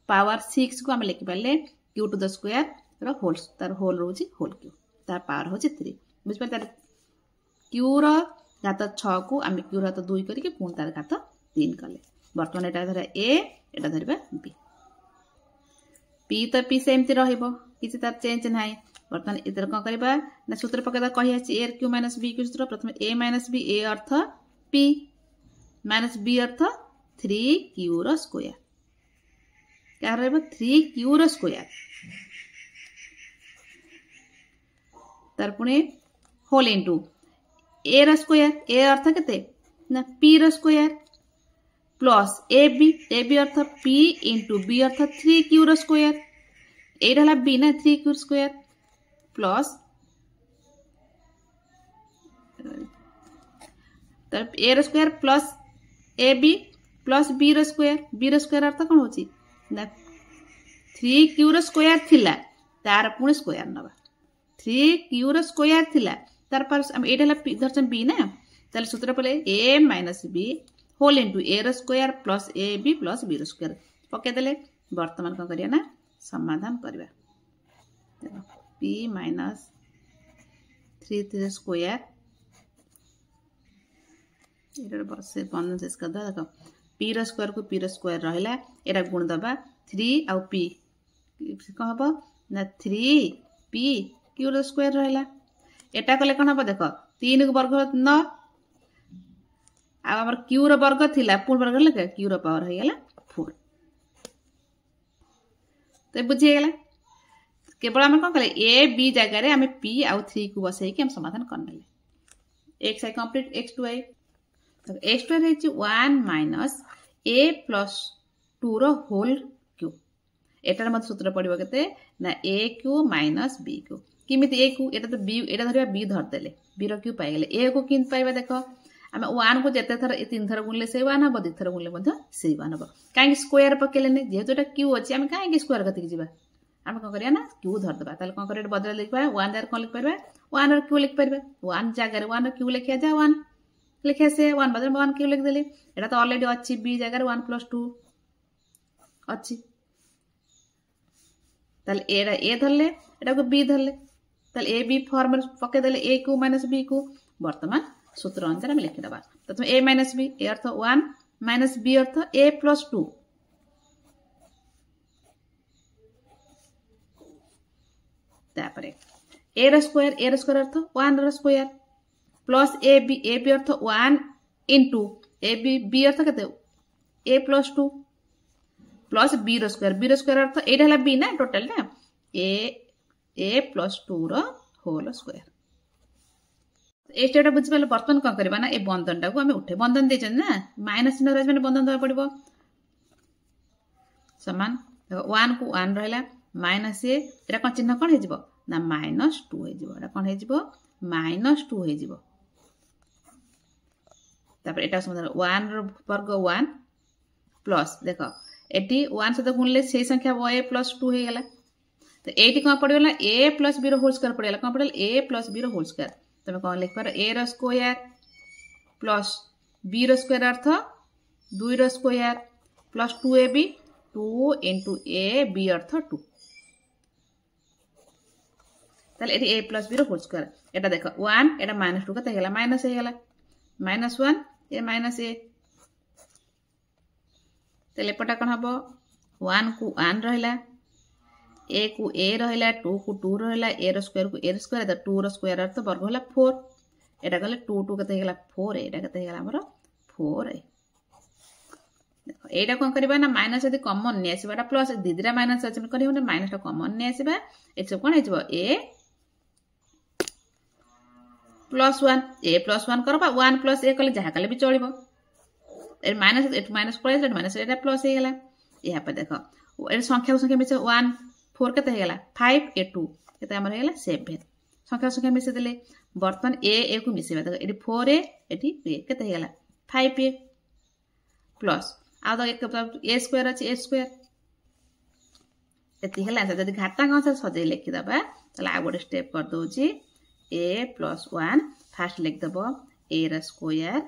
पावर 6 को हम लिखि पाले q टू द स्क्वायर रो होल तार होल रोची होल q तार पावर होची 3 बुझ पर तार q रो घात 6 को हम q रो घात 2 करी के पुन तार घात 3 कले वर्तमान एटा धरा a एटा धरबा b p तो p सेमति रहइबो किछि तार चेंज नाही वर्तमान इधर कोन करबा ना सूत्र पकेदा कहि आछि a q - b q सूत्र प्रथम a - b a अर्थ p माइनस b अर्थ 3q रो स्क्वायर क्या रहइबो 3q रो स्क्वायर तार पुणे होल इनटू a रो स्क्वायर a अर्थ केते ना p रो स्क्वायर प्लस ab अर्थ p इनटू b अर्थ 3q रो स्क्वायर ए रहला b ना 3q स्क्वायर प्लस तार a रो square plus ab plus b रो स्क्वायर अर्थ कोन होची ना 3q रो स्क्वायर थिला तार पुणे स्क्वायर नबा 3q रो स्क्वायर थिला तार पर हम एडला दर्शन b ना ताले सूत्र पले a - b whole into a रो square plus ab plus b रो स्क्वायर पके देले वर्तमान कोन करिया ना समाधान करबा देखो p - 3 स्क्वायर एडर बसे बंधन शेष कर दो देखो p रो स्क्वायर को p रो स्क्वायर रहला एरा गुण दबा 3 आ p को हबो ना 3p q रो स्क्वायर रहला एटा कले कोन हबो देखो 3 को वर्ग 9 आ हमर q रो वर्ग थिला पूर्ण वर्ग लगे q रो पावर हो गेला 4 तो बुझी गेला केवल हम कोन कले a b जगह रे हम p आ 3 को बसै के हम समाधान करनेले x आई कंप्लीट x2 आई तो x2 रे 1 माइनस a प्लस 2 रो होल q एटार मत सूत्र पड़िबो केते ना a q minus b q किमिति a q एटा तो b एटा धरिबा b धर देले b रो q पाइ गेले a को किन पाइबा देखो हम 1 को जेते थर 3 थर गुणले से 1 हबो 2 थर गुणले मध्ये से 1 हबो काहे स्क्वायर पकेले ने जेहेतु एटा q अछि हम काहे स्क्वायर गति जिबा हम कोन करिया ना q धर दबा ताले कोन करे बदल लिखबा 1 दार कोन लिख परबा 1 और q लिख परबा 1 जगह रे 1 और q लिखिया जा 1 लिखे से 1 बदल 1 q लिख देली एटा तो ऑलरेडी अछि b जगह रे 1 + 2 अछि ताले a धरले एटा को b धरले ताले a b फॉर्म पके देले a q - b q वर्तमान सूत्र अनुसार हम लिखि दबा प्रथम a - b a अर्थ 1 माइनस b अर्थ a + 2 तापरे a रो स्क्वायर अर्थ 1 रो स्क्वायर प्लस ab अर्थ 1 इनटू b अर्थ कते a + 2 प्लस b रो स्क्वायर अर्थ एटा हला b ना टोटल ना a + 2 रो होल स्क्वायर ए स्टेटा बुझि पाले बर्तन कोन करबा ना ए बंधनटा को हमें उठे बंधन दे छन ना माइनस चिन्ह रहै माने बंधन दबा पड़िबो समान 1 को 1 रहला माइनस ए एटा कोन चिन्ह कोन हे जिवो ना -2 हे जिवो एटा कोन हे जिवो -2 हे जिवो तापर एटा समाधान 1 रो वर्ग 1 प्लस देख एटी 1 सहित गुणले से संख्या a प्लस 2 हो गला तो एटी कौन पड़ गला a प्लस b रो होल स्क्वायर पड़ गला कौन पड़ल a प्लस b रो होल स्क्वायर तुम कौन लिख पार a रो स्क्वायर प्लस b रो स्क्वायर अर्थ 2 रो square plus 2ab 2 into a b अर्थ 2 ताले एटी a प्लस b रो होल स्क्वायर एटा देख 1 एटा माइनस 2 कते गला माइनस हे गला -1 ए माइनस a तेले पटा कौन हम 1 को 1 रहा a को a रहा 2 को 2 रहा a रो स्क्वायर को a रो स्क्वायर 2 रो स्क्वायर अर्थ वर्ग होला 4 एटा गले 2 2 कते गला 4 एटा कते गला हमर 4 देखो एटा कोन करबा ना माइनस यदि कॉमन ने आसीबाटा प्लस दीदरा माइनस अछि करियो ना माइनस टा कॉमन ने आसीबा ए सब कोन हेजबो a प्लस 1 a प्लस 1 करबा 1 प्लस a कले जहा कले भी चलिबो ए माइनस पड़े माइनस एटा प्लस हे गला यहाँ पे देखो ए संख्या मिसे 1 4 कते हे गला 5 a 2 कते हमर हे गला 7 संख्या मिसे देले बर्तन a को मिसेबा देखो एटी 4a एटी a कते हे गला 5a प्लस आ तो एक a स्क्वायर अछि a स्क्वायर एती हला जदी घाटा कौन से सजे लिखि दबा तला आ गोटे स्टेप कर दोची a प्लस 1 फास्ट लिख दबो a रा स्क्वायर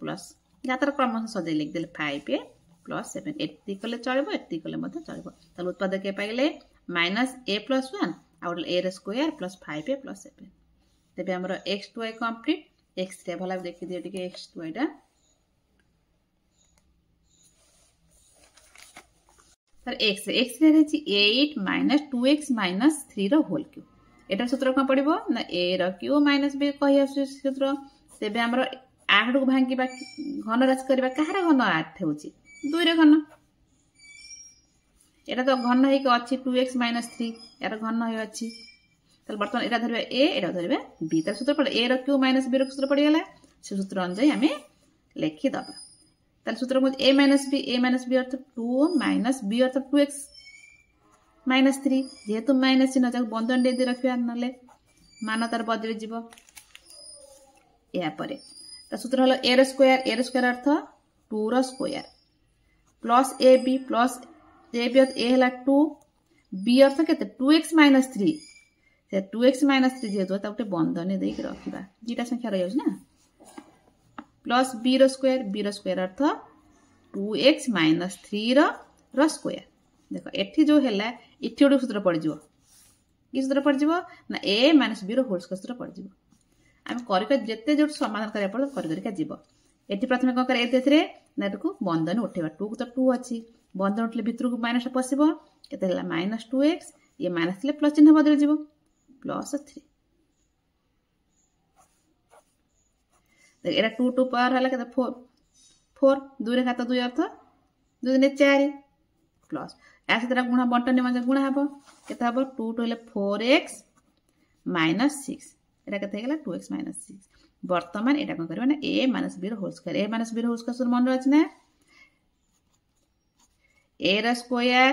प्लस घातार क्रम से सजे लिख देले 5a प्लस 7 एती कले चलबो एती कले मते चलबो तले उत्पादक के पाइले -a प्लस 1 और a रा स्क्वायर प्लस 5a प्लस 7 तेबे हमर x to y complete x रे भला देखि दियो टिके x to y टा तर x रे रहछि 8 2x 3 रो होल क्यूब एटा सूत्र कोन पडिबो ना a रो क्यूब b कहि आसु सूत्र तेबे हमर 8 को भांगिबा घन राशि करबा कहार घन 8 होछि 2 रे घन एटा तो घन है कि अछि 2x 3 एटा घन है अछि तल बर्तन एटा धरबे a एटा धरबे b तर सूत्र पड़ a रो क्यूब b रो सूत्र पड़ गेला से सूत्र अनुसार हमें लिखि दबा तल सूत्र को a b अर्थ 2 b अर्थ 2x 3 जेहेतु माइनस चिन्ह जाक बंधन दे रखिया नले मान तार बदली जीवो या परे ता सूत्र हलो a रो स्क्वायर अर्थ 2 रो स्क्वायर प्लस ab अर्थ a हला 2 b अर्थ केते 2x 3 से 2x 3 जेतो ता उटे बंधन दे रखिबा जीटा संख्या रह जाउछ ना प्लस b रो स्क्वायर अर्थ 2x 3 रो स्क्वायर देखो एठी जो हैला इठी ओडो सूत्र पड़ जिवो की सूत्र पड़ जिवो ना a b रो होल स्क्वायर सूत्र पड़ जिवो हम करिक जेते जो समाधान करे पड़ करिका जीवो एठी प्रथमे को करे एतेरे ना एटको बंधन उठेबा 2 को तो 2 अछि बंधन उठले भितर को माइनस पसिबो केते हला -2x ये माइनस ले प्लस चिन्ह बदल जिवो +3 देख एटा 2 2 पावर हला केते 4 2 रे खाता 2 अर्थ 2 ने 4 प्लस ऐसे तरह गुणा बंटन में गुणा हबो केते हबो 2 2 ले 4x -6 एटा केते गेला 2x -6 वर्तमान एटा कोन करबा ना a b रो होल स्क्वायर सूत्र मन रछ ना a रा स्क्वायर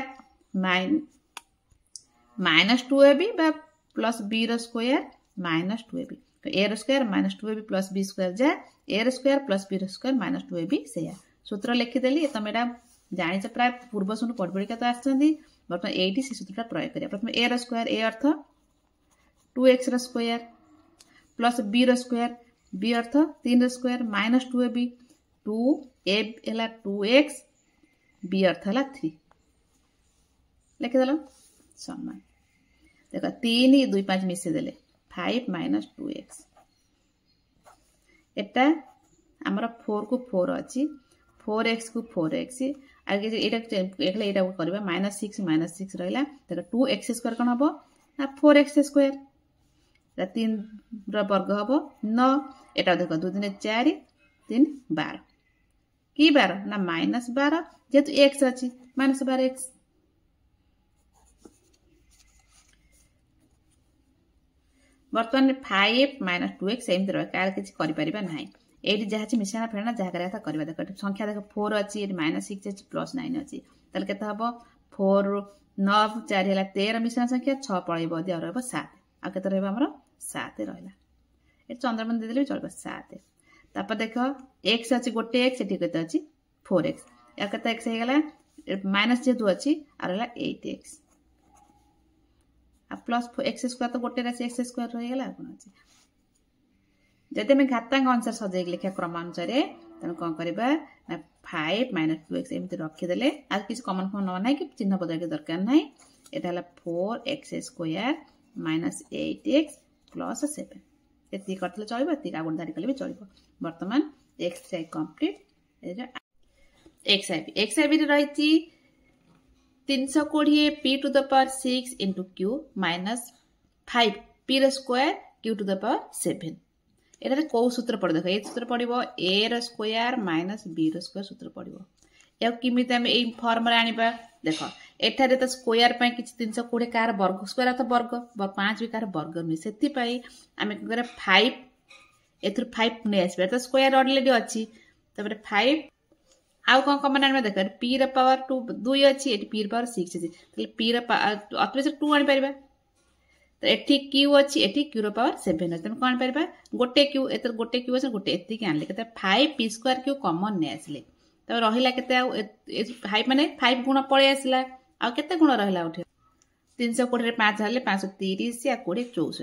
-2ab बा प्लस b रो स्क्वायर -2ab तो a रो square -2ab plus b square जा a रो स्क्वायर प्लस b रो स्क्वायर -2ab सेया सूत्र लिखि देली तमेडा जानि छ प्राय पूर्व सुन पढबडी का तो आछंदी बर्तमान 80 से सूत्रटा प्रयोग करिया प्रथम a रो स्क्वायर a अर्थ 2x रो स्क्वायर प्लस b रो स्क्वायर b अर्थ 3 रो स्क्वायर -2ab 2a हला 2x b अर्थ हला 3 लिखि देलो समान देखो 3 2 5 मिसे देले 5 -2x एटा हमरा 4 को 4 अछि 4x को 4x आगे एटा एकले एटा करबा -6 रहला देखो 2x स्क्वायर कोन हबो ना 4x स्क्वायर ता 3 रो वर्ग हबो 9 एटा देखो 2 3 4 3 12 की 12 ना -12 जेतु x अछि -12x वर्तमान 5 -2x सेम तरह कार किछ करि परिबा नाही एटी जहा छि मिश्रण फेरना जहा करे था करबा देखो संख्या देखो 4 अछि एटी -6 अछि +9 अछि तल केता हबो 4 9 4 हला 13 मिश्रण संख्या 6 पळिबो दे रहबो 7 आ केता रहबो हमरो 7 रहला ए चंद्रमन दे देले चलबो 7 तापर देख एक्स अच्छी गोटे एक्स ये केते अच्छी 4x या केते एक्स हो गला माइनस जेतु अच्छी आ रहला 8x आ प्लस x स्क्वायर तो गोटे राशि x स्क्वायर रही गला कोन अच्छी जदि मैं घातांक अनुसार सजाई लिखा क्रमानुसार तेणु कौन करवा ना 5 - 2x एमती रखीदे आज किसी कमन फॉर्म ना कि चिन्ह बदल के दरकार ना यहाँ 4x स्क्वायर - 8x + 7 ये करते चलो ये आगे धारी कले भी चलो बर्तमान एक्सरसाइज कंप्लीट एक्सआईबी रही 320 p to the power 6 into q minus 5 p square q to the power 7 एटा कौ सूत्र पड़े देख ये सूत्र पड़ो a रो स्क्वायर माइनस b रो स्क्वायर सूत्र पड़ो या किमित आम ये फर्म आनिबा देख एठारे तो स्क्वायर पे किछि 320 कार वर्ग स्क्वायर तो वर्ग 5 भी कार वर्ग नुहे सेति पई आमे करे 5 एथुर 5 ने आसबे तो स्क्वायर ऑलरेडी अछि तबरे 5 आउ कोन कमन आनिबा देख p रो पावर 2 अछि एटी p रो पावर 6 अछि तले p रो अतरे 2 आनि परिबा तो एठी क्यू अच्छी एठी क्यू रो पावर 7 तुम कौन पार गोटे क्यू एत गोटे क्यू अच्छे गोटे एतिक आनले के 5 p स्क्वायर क्यू कॉमन ने आसले तब रहिला केते 5 माने 5 गुण पळे आसला आ केते गुण रहिला उठे 320 रे 5 हले 530 या 20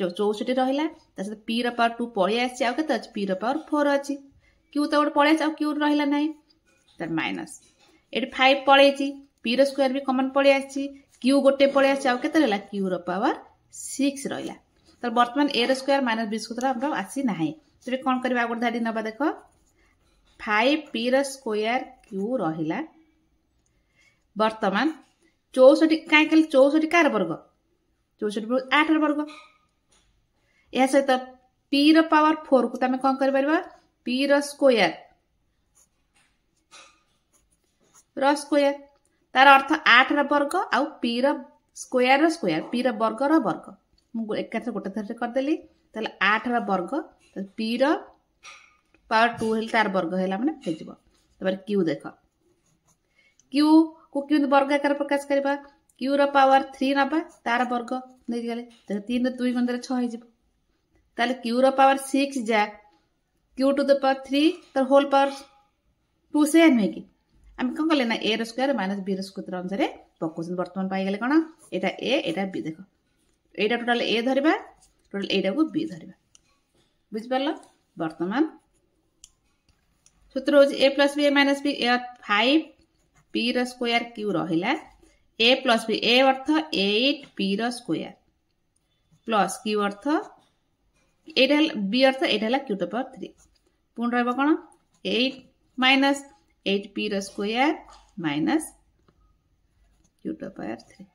64 रहिला तसे p रो पावर 2 पळे आसी आ केते अछि p रो पावर 4 अछि क्यू तो गोटे पळे आसी आ क्यू रहिला नाही त माइनस एठी 5 पळे छि p रो स्क्वायर भी कॉमन पळे आसी क्यू गोटे पळे आसी आ केते रहला क्यू रो पावर 6 रहिला तो वर्तमान a square minus b square हम आसी नाही तबे कोन करबा आगो धाडी नबा देखो 5 p स्क्वायर q रहिला वर्तमान 64 काई कल 64 कार वर्ग 64 8 र वर्ग या सहित p रो पावर 4 को तमे कोन कर परबा p रो स्क्वायर तार अर्थ 8 र वर्ग आ p रो स्क्वायर p रो वर्ग मु एकाथरे गोटे थरे कर देली तले 8 रो वर्ग p रो पावर 2 हेल तार वर्ग हैला माने हे जिवो तबर q देख q को q वर्ग आकार प्रकाश करबा q रो पावर 3 नबा तार वर्ग नै गेले त 3 रे 2 गुणरे 6 हे जिवो ताले q रो पावर 6 जा q टू द पावर 3 तर होल पावर 2 से नै कि हम कौन कले ना a रो स्क्वायर माइनस b रो स्क्वायर अनुसार पकोसन वर्तमान पाई गेले कोन एटा a एटा b देखो एटा टोटल a धरिबा टोटल एटा को b धरिबा बुझ परलो वर्तमान सूत्र हो a + b - b 5 p रो स्क्वायर q रहिला a + b a अर्थ 8 p रो स्क्वायर प्लस q अर्थ एटा b अर्थ एटा हला q टू पावर 3 पुन रहबो कोन 8 माइनस 8 p रो square minus q to power 3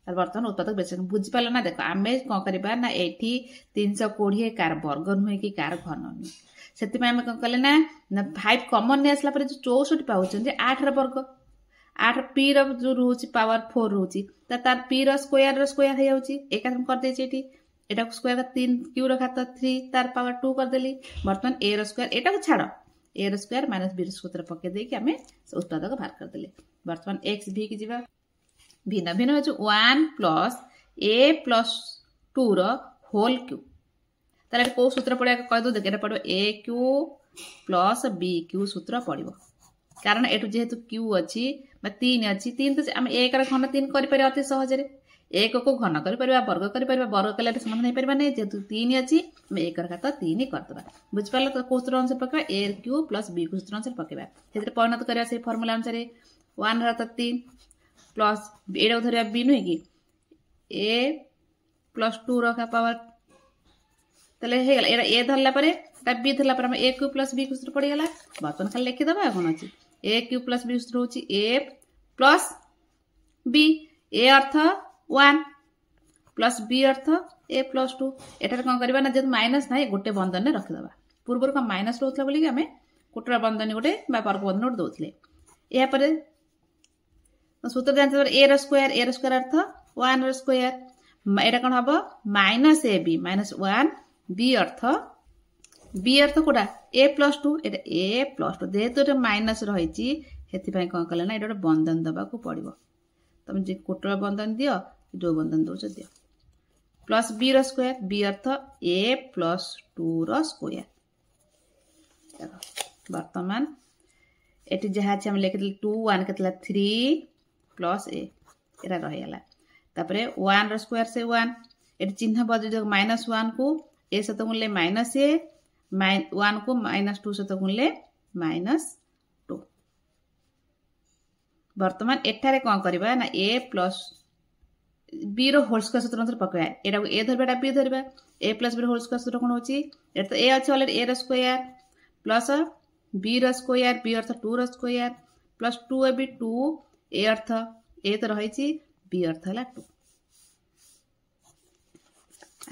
और बर्तमान उत्पादक बेचन बुझी पाल ना देखो आमे कोन करबा ना एठी 320 कार वर्ग नुहे कि कार घन नुहे सेति में आमे कोन कले ना 5 कॉमन ने आसला पर जो 64 पाउछन जे 8 र वर्ग 8 p रो जो रहउची पावर 4 रहउची त तार p रो स्क्वायर हे जाउची एका हम कर देछि एठी एटा को स्क्वायर 3 q रो घात 3 तार पावर 2 कर देली वर्तमान a रो स्क्वायर एटा को छाड़ो a रो स्क्वायर माइनस b रो सूत्र पके दे कि हमें उत्पादक बाहर कर देले वर्तमान x v की जीवा भिन्न भिन्न जो 1 प्लस a प्लस 2 रो होल क्यू ताले को सूत्र पड़े कह दो देखेटा पड़ो a q plus b q सूत्र पड़िबो कारण एटु जेहेतु q अछि बा 3 अछि 3 तो हम 1 रा घन 3 करि पारे अति सहज रे 1 को घन करि परबा वर्ग कले समान नै परबा नै जेहेतु 3 अछि हम 1 रा घात 3 कर दबा बुझ पालो तो को सूत्र अनुसार पकेबा a q plus b q सूत्र अनुसार पकेबा सेते परिणत करबा से फार्मूला अनुसार 1 रा 3 प्लस एडा धरिया b नुहे कि a प्लस 2 रो का पावर तले हे गेला एरा a धरला परे ता b धरला पर हम a q plus b q सूत्र पड़ी गेला बर्तन खाली लिखि दबा कोन अछि a q प्लस b सूत्र होछि a प्लस b a अर्थ 1 प्लस b अर्थ a प्लस 2 एटार कोन करबा ना जे माइनस नाही गोटे बंधन ने रख दबा पूर्वर का माइनस रहतला बोली कि हमें कुटरा बंधन गोटे बा वर्ग बंधन गोटे दोथले या पर सूत्र जानते a रो स्क्वायर अर्थ 1 रो स्क्वायर एटा कोन हबो माइनस ab माइनस 1 b अर्थ कोडा a plus 2 Etah a plus 2 जेहेतु एटा माइनस रहिची हेति पय कोन कले ना एटा बंधन दबा को पड़िबो तुम जे कोटरा बंधन दियो जो बंधन दोछ दियो प्लस b रो स्क्वायर b अर्थ a प्लस 2 रो स्क्वायर बर्तमान एटी जहाँ हम लिखी 2 1 के 3 प्लस ए एटा रहीगला तापर 1 रो स्क्वायर से 1 एटी चिन्ह बदल -1 को ए सहित गुणले माइनस ए 1 को -2 सहित गुणले -2 वर्तमान एठारे कौन करबा ना ए प्लस बी रो होल स्क्वायर सूत्र अंतर पकया एटा को ए धरबा एटा बी धरबा ए प्लस बी रो होल स्क्वायर सूत्र कोन होची एटा तो ए अछि ऑलरेडी ए रो स्क्वायर प्लस बी रो स्क्वायर बी अर्थ 2 रो square plus 2 A B 2 A अर्थ ए तो रही छी बी अर्थ हला 2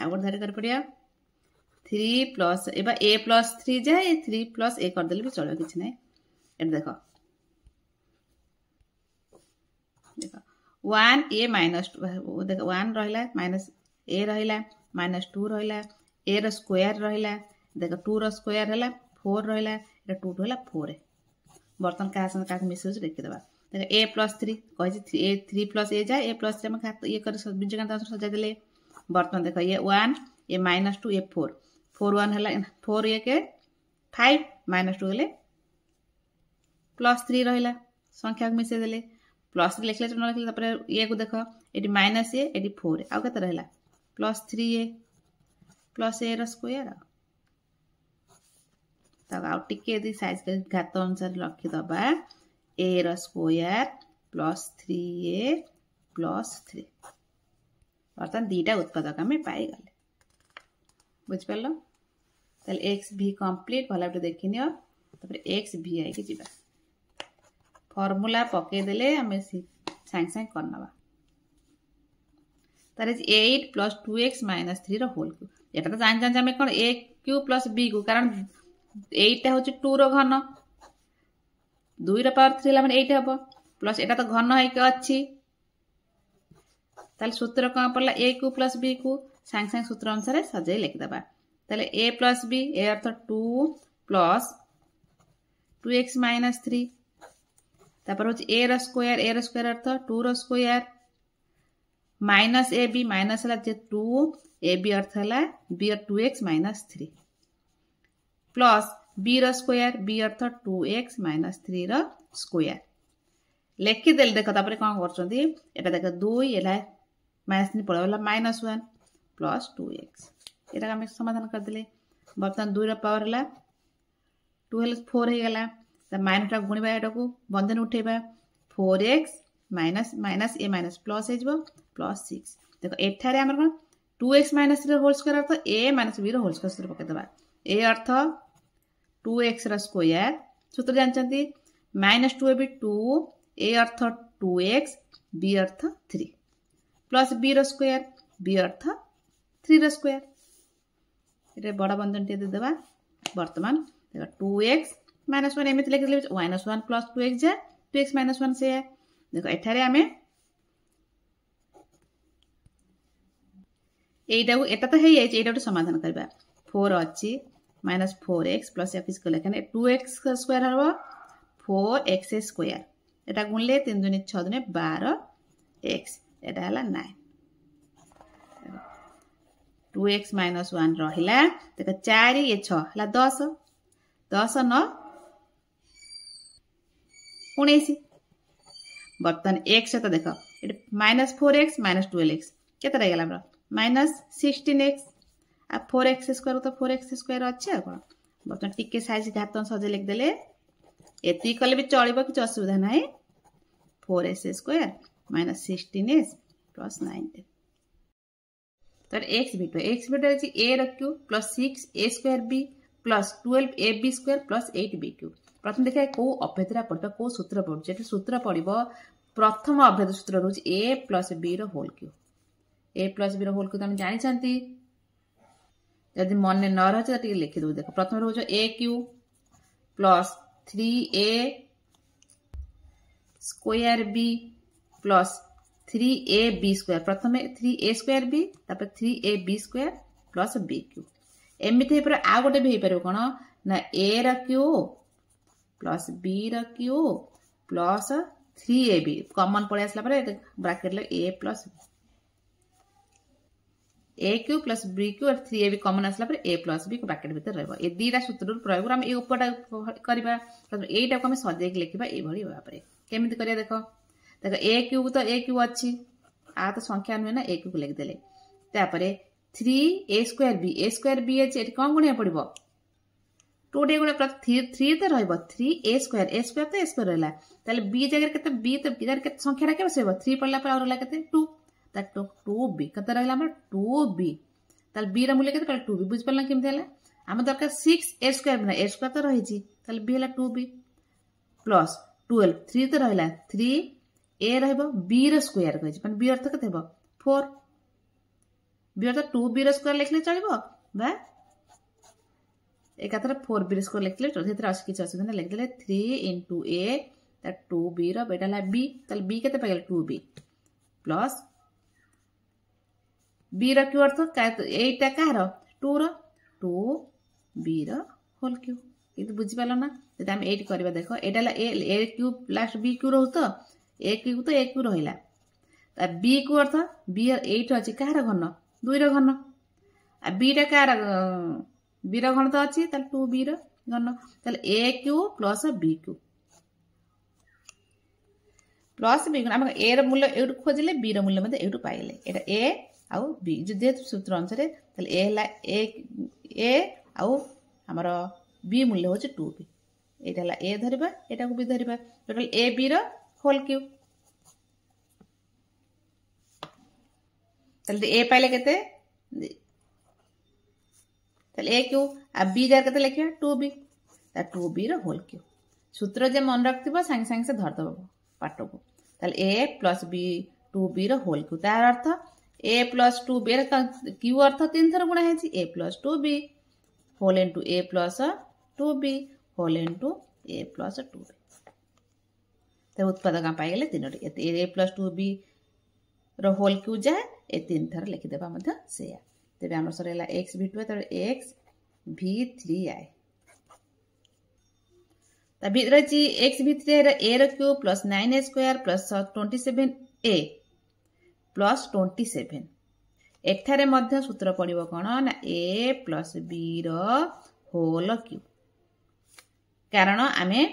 आगो धरे कर पड़िया 3 प्लस एबा ए प्लस 3 जाए 3 प्लस ए कर देले भी चलो किछ नै एटा देखो 1 ए माइनस 2 देखो 1 रहिला माइनस ए रहिला माइनस 2 रहिला ए रो स्क्वायर रहिला देखो 2 रो स्क्वायर हला 4 रहिला एटा 2 रहिला 4 ए बर्तन का संग का मिसेज लिखि देबा देखो ए प्लस 3 कहि छी ए 3 प्लस ए जाए ए प्लस 3 में खात ये कर बीजगणित आंसर सजा देले बर्तन देखो ये 1 ए माइनस 2 ए 4 4 1 हला 4 ए के 5 माइनस 2 गेले प्लस 3 रहिला संख्या को मिसे देले प्लस लिखले न लिखले तापर ए को देखो एटी माइनस ए एटी 4 आ कत रहला प्लस 3 ए प्लस ए रो स्क्वायर तब आउ टिके दी साइज के घात अनुसार रखि दबा ए रो स्क्वायर प्लस 3 ए प्लस 3 बर्तन दीटा उत्पादक हमें पाई गले बुझ परलो तल एक्स भी कंप्लीट भला देखिनियो तापर एक्स भी आई के जीवा फॉर्मूला पके देले हमें सांग सांग करनवा तारे 8 प्लस 2x माइनस 3 रो होल क्यूब एटा तो जान जान हमें कोन a क्यूब प्लस b को कारण 8 टा होची 2 रो घन 2 रो पावर 3 ला माने 8 हबो प्लस एटा तो घन है के अछि ताले सूत्र कोन पड़ला a क्यूब प्लस b को सांग सांग सूत्र अनुसार सजाई लिख दबा ताले a प्लस b ए अर्थ 2 प्लस 2x माइनस 3 तापर होची ए रो स्क्वायर अर्थ 2 रो square minus a b minus हला जे 2 ए बी अर्थ हला बी और 2x माइनस 3 प्लस बी रो स्क्वायर बी अर्थ 2x माइनस 3 रो स्क्वायर लेखि देल देखो तापर कोन करछंती एटा देखो 2 एला माइनस 3 पड़ला -1 प्लस 2x एटा हम समाधान कर देले बर्तन 2 रो पावर हला 2 हला 4 हे गला त माइनस टा गुणिबा एटा को बंधन उठेबा 4x minus minus a minus plus हे जबो प्लस 6 देखो एठारे हमर कोन 2x माइनस 3 होल स्क्वायर अर्थ a माइनस b रो होल स्क्वायर सूत्र पके दबा a अर्थ 2x रो स्क्वायर सूत्र जानचंती माइनस 2 b 2 a अर्थ 2x b अर्थ 3 प्लस b रो स्क्वायर b अर्थ 3 रो स्क्वायर एटे बड़ा बंधन टे दे देबा वर्तमान देखो 2x माइनस 1 एमित लिख देले -1 प्लस 2x जा 2x माइनस 1 से देखो एठारे हमें एटा को एटा तो हे जाय एटा तो समाधान करबा 4 अछि -4x प्लस x को लेखने 2x स्क्वायर हबो 4x स्क्वायर एटा गुणले 3 दुनी 6 दुनी 12x एटा हला 9 2x माइनस 1 रहिला देखो 4 ये 6 हला 10 10 9 19 बर्तन x तो देखो एटा -4x -12x केते रह गेला -16x आ 4x स्क्वायर तो 4x स्क्वायर अछि आ कोन बर्तन टिके साइज घात सजे लिख देले एती कले भी चलिबो कि असुविधा नाही 4x स्क्वायर -16x प्लस 19 तर x बिट अछि a रो cube plus 6a square b plus 12ab square plus 8b cube प्रथम देखा को अभेदरा पड़बा को सूत्र पड़छ एटी सूत्र पड़िबो प्रथम अभेद सूत्र रहउछ a प्लस b रो whole cube a plus b रो होल क्यूब हम जानि छांती यदि मन ने न रहछ त लिखि दउ देखो प्रथम रहउछ a cube plus 3a square b plus 3ab square प्रथम 3a स्क्वायर b तापर 3ab square plus b cube एमिति पर आ गोटे भी परबो कोन ना a रो क्यूब प्लस b रो क्यूब प्लस 3ab कॉमन पड़े आसला पर ब्रैकेट ले a plus b A cube plus B cube और 3ab कॉमन आसला पर a प्लस बी ब्रैकेट भीतर रहबो ए दीटा सूत्र प्रयोग हम ए उपटा करबा एटा को हम सजे के लिखबा ए भली भाबा रे केमिति करिया देखो देखो ए क्यू तो ए क्यू अछि आ तो संख्या नुहे ना ए क्यू लिख देले तापरे 3a² b अछि एटी कोन गुणिया पड़िबो 2 डे गुणा 3 तो रहइबो 3a² तो a² रहला ताले b जगह केते b तो b केते संख्या रा के बसेबो 3 पड़ला पर और रहला केते 2 ता 2b केते रहला हमर 2b ताले b रा मूल्य केते पड़ला 2b बुझ पड़ला केमते हला हम दरकार 6a² बना a² तो रहि छी ताले b हला 2b प्लस 12 3 तो रहला 3a रहइबो b रो स्क्वायर कहै छी माने b अर्थ केते हेबो 4 b अर्थ 2b रो स्क्वायर लिखले चलिबो बा एक 4b रो स्क्वायर लिखले तो सेतरा असि किछ असि लिख देले 3 into a ता 2b रो बेटा ला b ताले b केते पाइल 2b प्लस b रो क्यू अर्थ का एटा कार 2 रो 2b रो होल क्यू किंतु बुझि पालो ना जदि हम 8 करबा देखो एटा ला a cube plus b cube रहउ तो a क्यूब तो a क्यू रहिला ता b क्यू अर्थ b 8 अछि कार घन 2 रो घन आ b टा कार b रो घन तो अछि ताले 2b रो घन ताले a Q plus b Q plus b हम a रो मूल्य एटु खोजिले b रो मूल्य मते एटु पाइले एटा a आउ b जे सूत्र अनुसार ताले a हला a आउ हमर b मूल्य होचे 2b एटा हला a धरिबा एटा को b धरिबा टोटल a b रो होल क्यू ताले a पाइले केते ताले a क्यू आ b जार केते लिखिया 2b ता 2b रो होल क्यू सूत्र जे मन रखतिबो संग संग से धर दबो पाटो को ताले a प्लस b 2b रो होल क्यू तार अर्थ a प्लस 2b रो क्यू अर्थ 3 थर गुणा हेछि a plus 2b whole into a plus 2b whole into a plus 2b ते उत्पादक पाइ गेले तीनोटी a प्लस 2b रो होल क्यू जा ए 3 थर लिखि देबा मध्य सेया तेबे हमर सरेला x v2 त x v3i ता भीतर छी x v3 रो a रो cube plus 9a² plus 27a plus 27 एठारे मध्य सूत्र पड़िबो कोन ना a प्लस b रो होल क्यू कारण आमे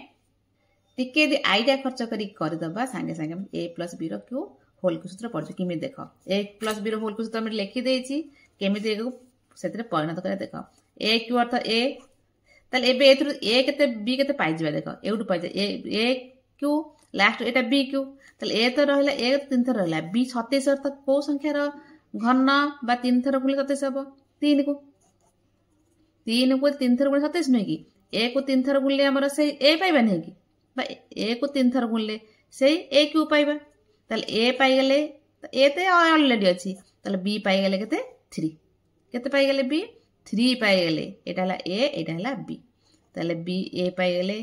टिके दि आइडिया खर्च करि दबा संगे संगे a प्लस b रो क्यू होल क्यू सूत्र पड़छ किमि देखो a प्लस b रो होल क्यू सूत्र हम लिखि देछि केमि देखो सेतरे परिणत करे देखो a क्यू अर्थ a ताले एबे एथुर a केते b केते पाइ जिबा देखो एउटु पाइ a Q last Etah b Q ताले a तो रहला a 3 थर रहला b 27 अर्थ को संख्या रो घन बा 3 थर गुणिले 27 हबो 3 को 3 थर गुणिले 27 नै कि a को 3 थर गुणिले हमर से a पाइबा नै कि बा a को 3 थर गुणिले से a क्यू पाइबा ताले a पाइ गेले a ते ऑलरेडी अछि ताले b पाइ गेले केते 3 केते पाइ गेले b 3 पाइ गेले एटा हला a एटा हला b ताले b a पाइ गेले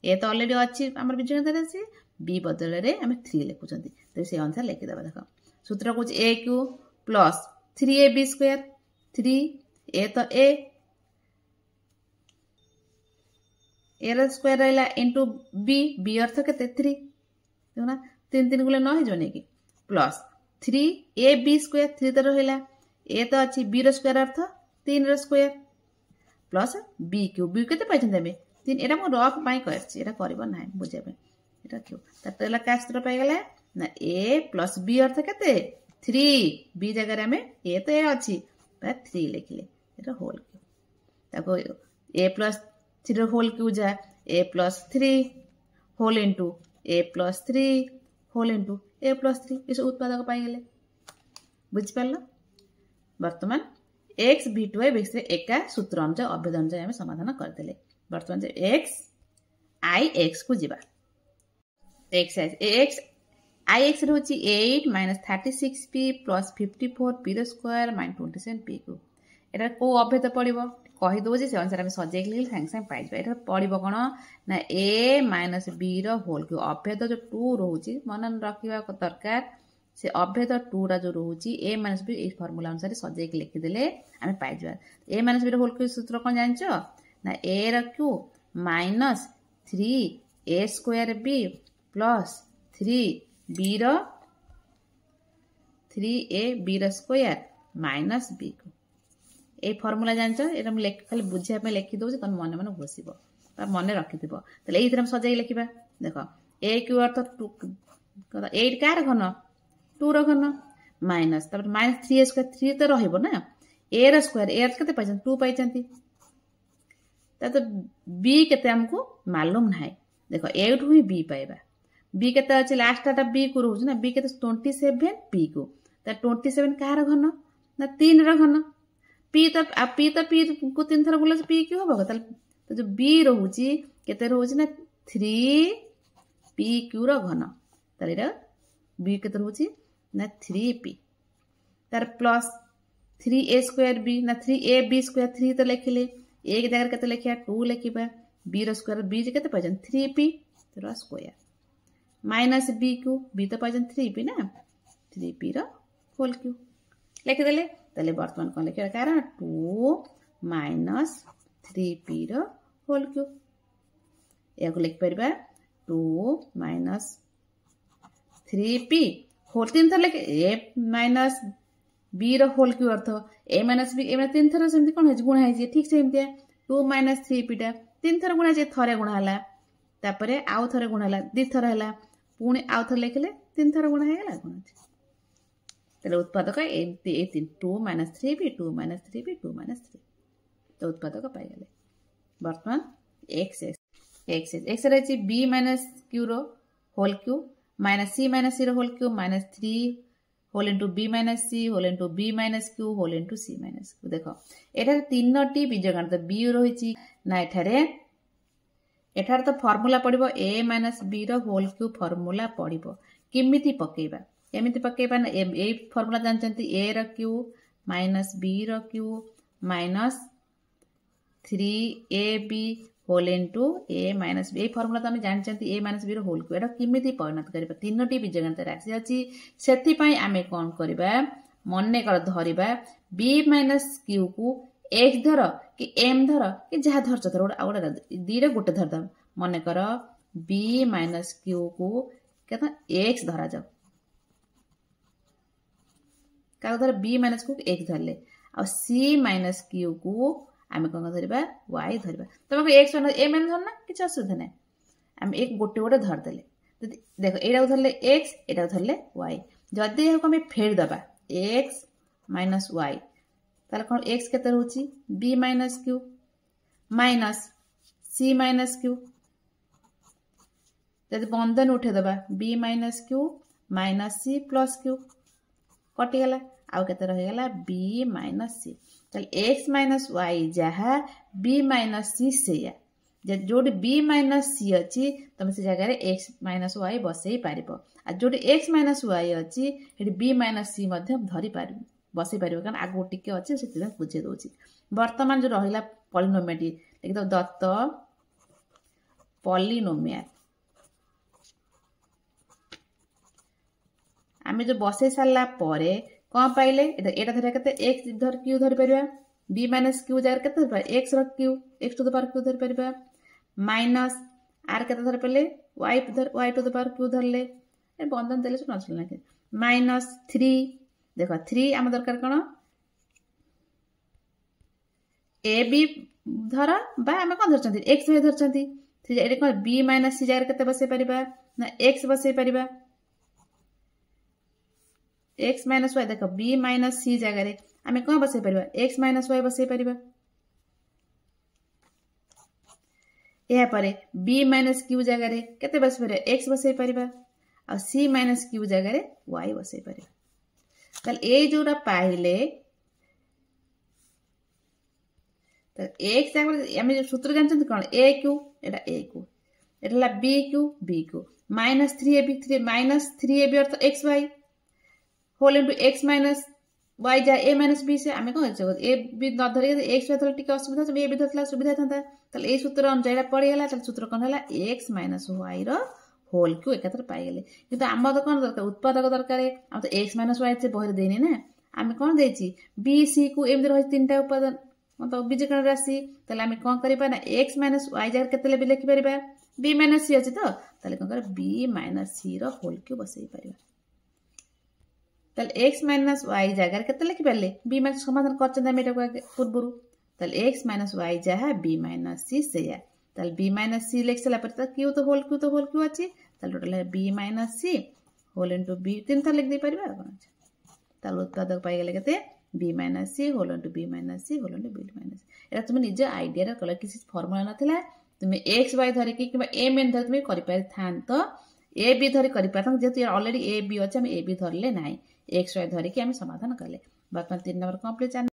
a तो ऑलरेडी अछि हमर बीजगणित रे अछि b बदल रे हम 3 लिखुचंती तो से अनुसार लिखि देबा देखो सूत्र कुछ a Q plus 3ab² 3 a तो a रो स्क्वायर रहला इनटू b अर्थ केते 3 देखो ना 3 3 गुले न हे जने कि प्लस 3ab² 3 तो रहला a तो अछि b रो स्क्वायर अर्थ 3 रो square plus b cube b केते पाइछन देबे 3 एटा मो रफ पाई करछि एटा करबो नाही बुझेबे एटा क्यू ततला का सूत्र पाइ गेला ना a प्लस b अर्थ केते 3 b जगह रे में a तो a अछि बा 3 लिखले एटा होल क्यू ताको a प्लस 3 होल क्यू जा a plus 3 whole into a plus 3 whole into a plus 3 इस उत्पादक पाइ गेले बुझ पालो वर्तमान x v2 बेस एका सूत्र अनुसार अभेद अनुसार हम समाधान कर देले वर्तमान जे x I x को जिबा x I x रहउची 8 - 36p + 54p रो स्क्वायर - 27p को एटा को अभेद पड़िबो कहि दो जे से अनुसार हम सजे के संग संग पाइ जबा एटा पड़िबो कोन ना a - b रो होल क्यू अभेद जो 2 रहउची मनन रखिबा को दरकार से अभेद 2 रा जो रहउची a - b ए फार्मूला अनुसार सजे के लिखि देले हम पाइ जबा a - b रो होल क्यू सूत्र कोन जानचो ना a रो Q minus 3a² plus 3a b रो स्क्वायर माइनस बी को ये फर्मूला जान ये खाली बुझापी लिखी दूसरी तुम मन मन घोषब मन रखि ये सजाई लिखा देख ए क्यू अर्थ 8 कार घन 2 घन माइनस माइनस 3 स्क्वायर 3 तो रहा ए स्क्वायर ए के 2 पाई तो बी के आमको मालूम ना देख एठू ही बी पाइबा बी के अच्छे लास्ट बी को रोज ना बी के 27 पी को 27 कार घन ना 3 घन पी तो पी को 3 थर बोले पी क्यों हम तो जो बी रोचे के रोचे ना 3 पी क्यू घन तो बी के रोचे ना 3 पी तार प्लस 3 ए स्क्वायर बी ना 3 ए बी स्क्वायर 3 तो लिखिले एक जगह के लिखा 2 लिखा बी स्क्वायर बी के 3 P square minus B Q B तो पाइजन 3 पी ना 3 पी होल क्यू लिखिदे ताले बर्तमान कौन लिखा कारण 2 माइनस 3 पी होल क्यू या लिखिपर 2 माइनस 3 पी होल 3 थर लिखे ए माइनस बी होल क्यू अर्थ ए माइनस बी ए 3 थर से कौन गुणा है ठीक से 2 माइनस 3 पीटा 3 थर गुणा थे गुणा है तापर आउ थे गुणा है 2 थर है पुणी आउ थे लिखिले 3 थर गुणा है गुणा तेल उत्पादक 2 minus 3 p 2 minus 3 p 2 minus 3 तो उत्पादक पाइगले बर्तमान एक्स एक्स एक्स एक्स रही b minus q whole cube minus c whole cube minus 3 whole into b minus c whole into b minus q whole into c minus q देख एठार 3टी बीजगणित B रही ना एठार तो फर्मूला पड़ो a minus b whole cube formula पड़ो केमिति पकेबा एमती पकेबा ना ए फर्मूला जानते a cube minus B cube minus 3 a b whole into a minus b formula तो आम जानते a minus b whole cube एटा केमिति परिणत करबा 3टी बीजगणित राशि अच्छी से आम कौन करबा मन कर धरवा बी माइनस क्यू को एक्स धर कि एम धर कि जहाँ धरच धर गोटे दीटा गोटे धरद मन कर बी माइनस क्यू को क्या एक्स धरा जाओ क्या धर बी माइनस को एक्स धरले आ सी माइनस क्यू को आम कौन धरवा वाई धरवा तुम एक्स ए मान धरना कि असुविधा ना आम एक गोटे गोटे धरदे देख यहाँ धरले एक्स यहाँ धरले वाई जदि यहाँ आम फेर दबा एक्स माइनस वाई ताले कौन एक्स के रोचे b minus q minus c minus q जब बंधन उठेदबा b minus q minus c plus q कटिगला आउ के रहीगला b minus c x minus y जहाँ बी माइनस सी से जो बी माइनस सी अच्छी तुम से जगह एक्स माइनस वाई बसई पार जो एक्स माइनस वाई अच्छी बी माइनस सी धरी पार बसई पार कारण आगू टिके अच्छे से बुझे दूसरी बर्तमान जो रहा पॉलिनोमियाटी लिखिद दत्त पॉलिनोमिया आम जो बसई सारा कौन पाइले एटा धर के एक्स धर क्यू धरी पार बी माइनस क्यू जगह के X Q X to the power Q धरी पार माइनस आर के धर पारे Y to the power Q धरले बंधन देले सब नचल माइनस 3 देख 3 आम दरकार कौन ए बी धर आम कौन धरते एक्स भी धरते कौन बी माइनस सी जगह के बसई पार ना एक्स बसई पार एक्स माइनस वाई देख बी माइनस सी जगह आम कौन बसई पार एक्स माइनस वाई बसई पार यापर बी माइनस क्यू जगह के बस पार एक्स बसई पार आ सी माइनस क्यू जगह वाई बसई पार ये जोड़ा पाइले एक्स आम सूत्र जानते कौन ए क्यू एटा बी क्यू माइनस 3 माइनस 3 अर्थ x y whole into x minus y जा ए माइनस बी से आम कौन ए बी न धरिक एक्स वाई धरले असुविधा ए बी धरला सुविधा था ये सूत्र अनुसार पड़गला सूत्र कौन है X minus Y whole cube एक पाइगले कि आम तो कौन दरकार उत्पादक दरकार आम तो एक्स माइनस वाई से बहर देनी ना आम कौन दे बी सी को एमती रही 3टा उपादान मतलब बीजगणित राशि आम कौन करना एक्स माइनस वाई जगह के लिखिपर बी माइनस सी अच्छी तो कौन कर B minus c whole Q बसई पार ताले x माइनस y जगह केते लिखि पाले b माइनस समाधान करछन हम एटा पूर्वरु ताले x माइनस y जहा b माइनस c सेया ताले b माइनस c लिख सला पर q तो होल q अछि ताले टोटल है b minus c whole into b तीन थर लिख दे परबा कोन ताले उत्पादक पाई गेले केते b minus c whole into b minus c whole into b minus एटा तुम निज आईडिया रे कल किसी फार्मूला नथिला तुम x y धरि कि a मेन धरि तुम करि पार थान तो a b धरि करि पार जेतु ऑलरेडी a b अछि हम a b धरले नाही x y धरि कि हम समाधान करले वर्तमान 3 नंबर कंप्लीट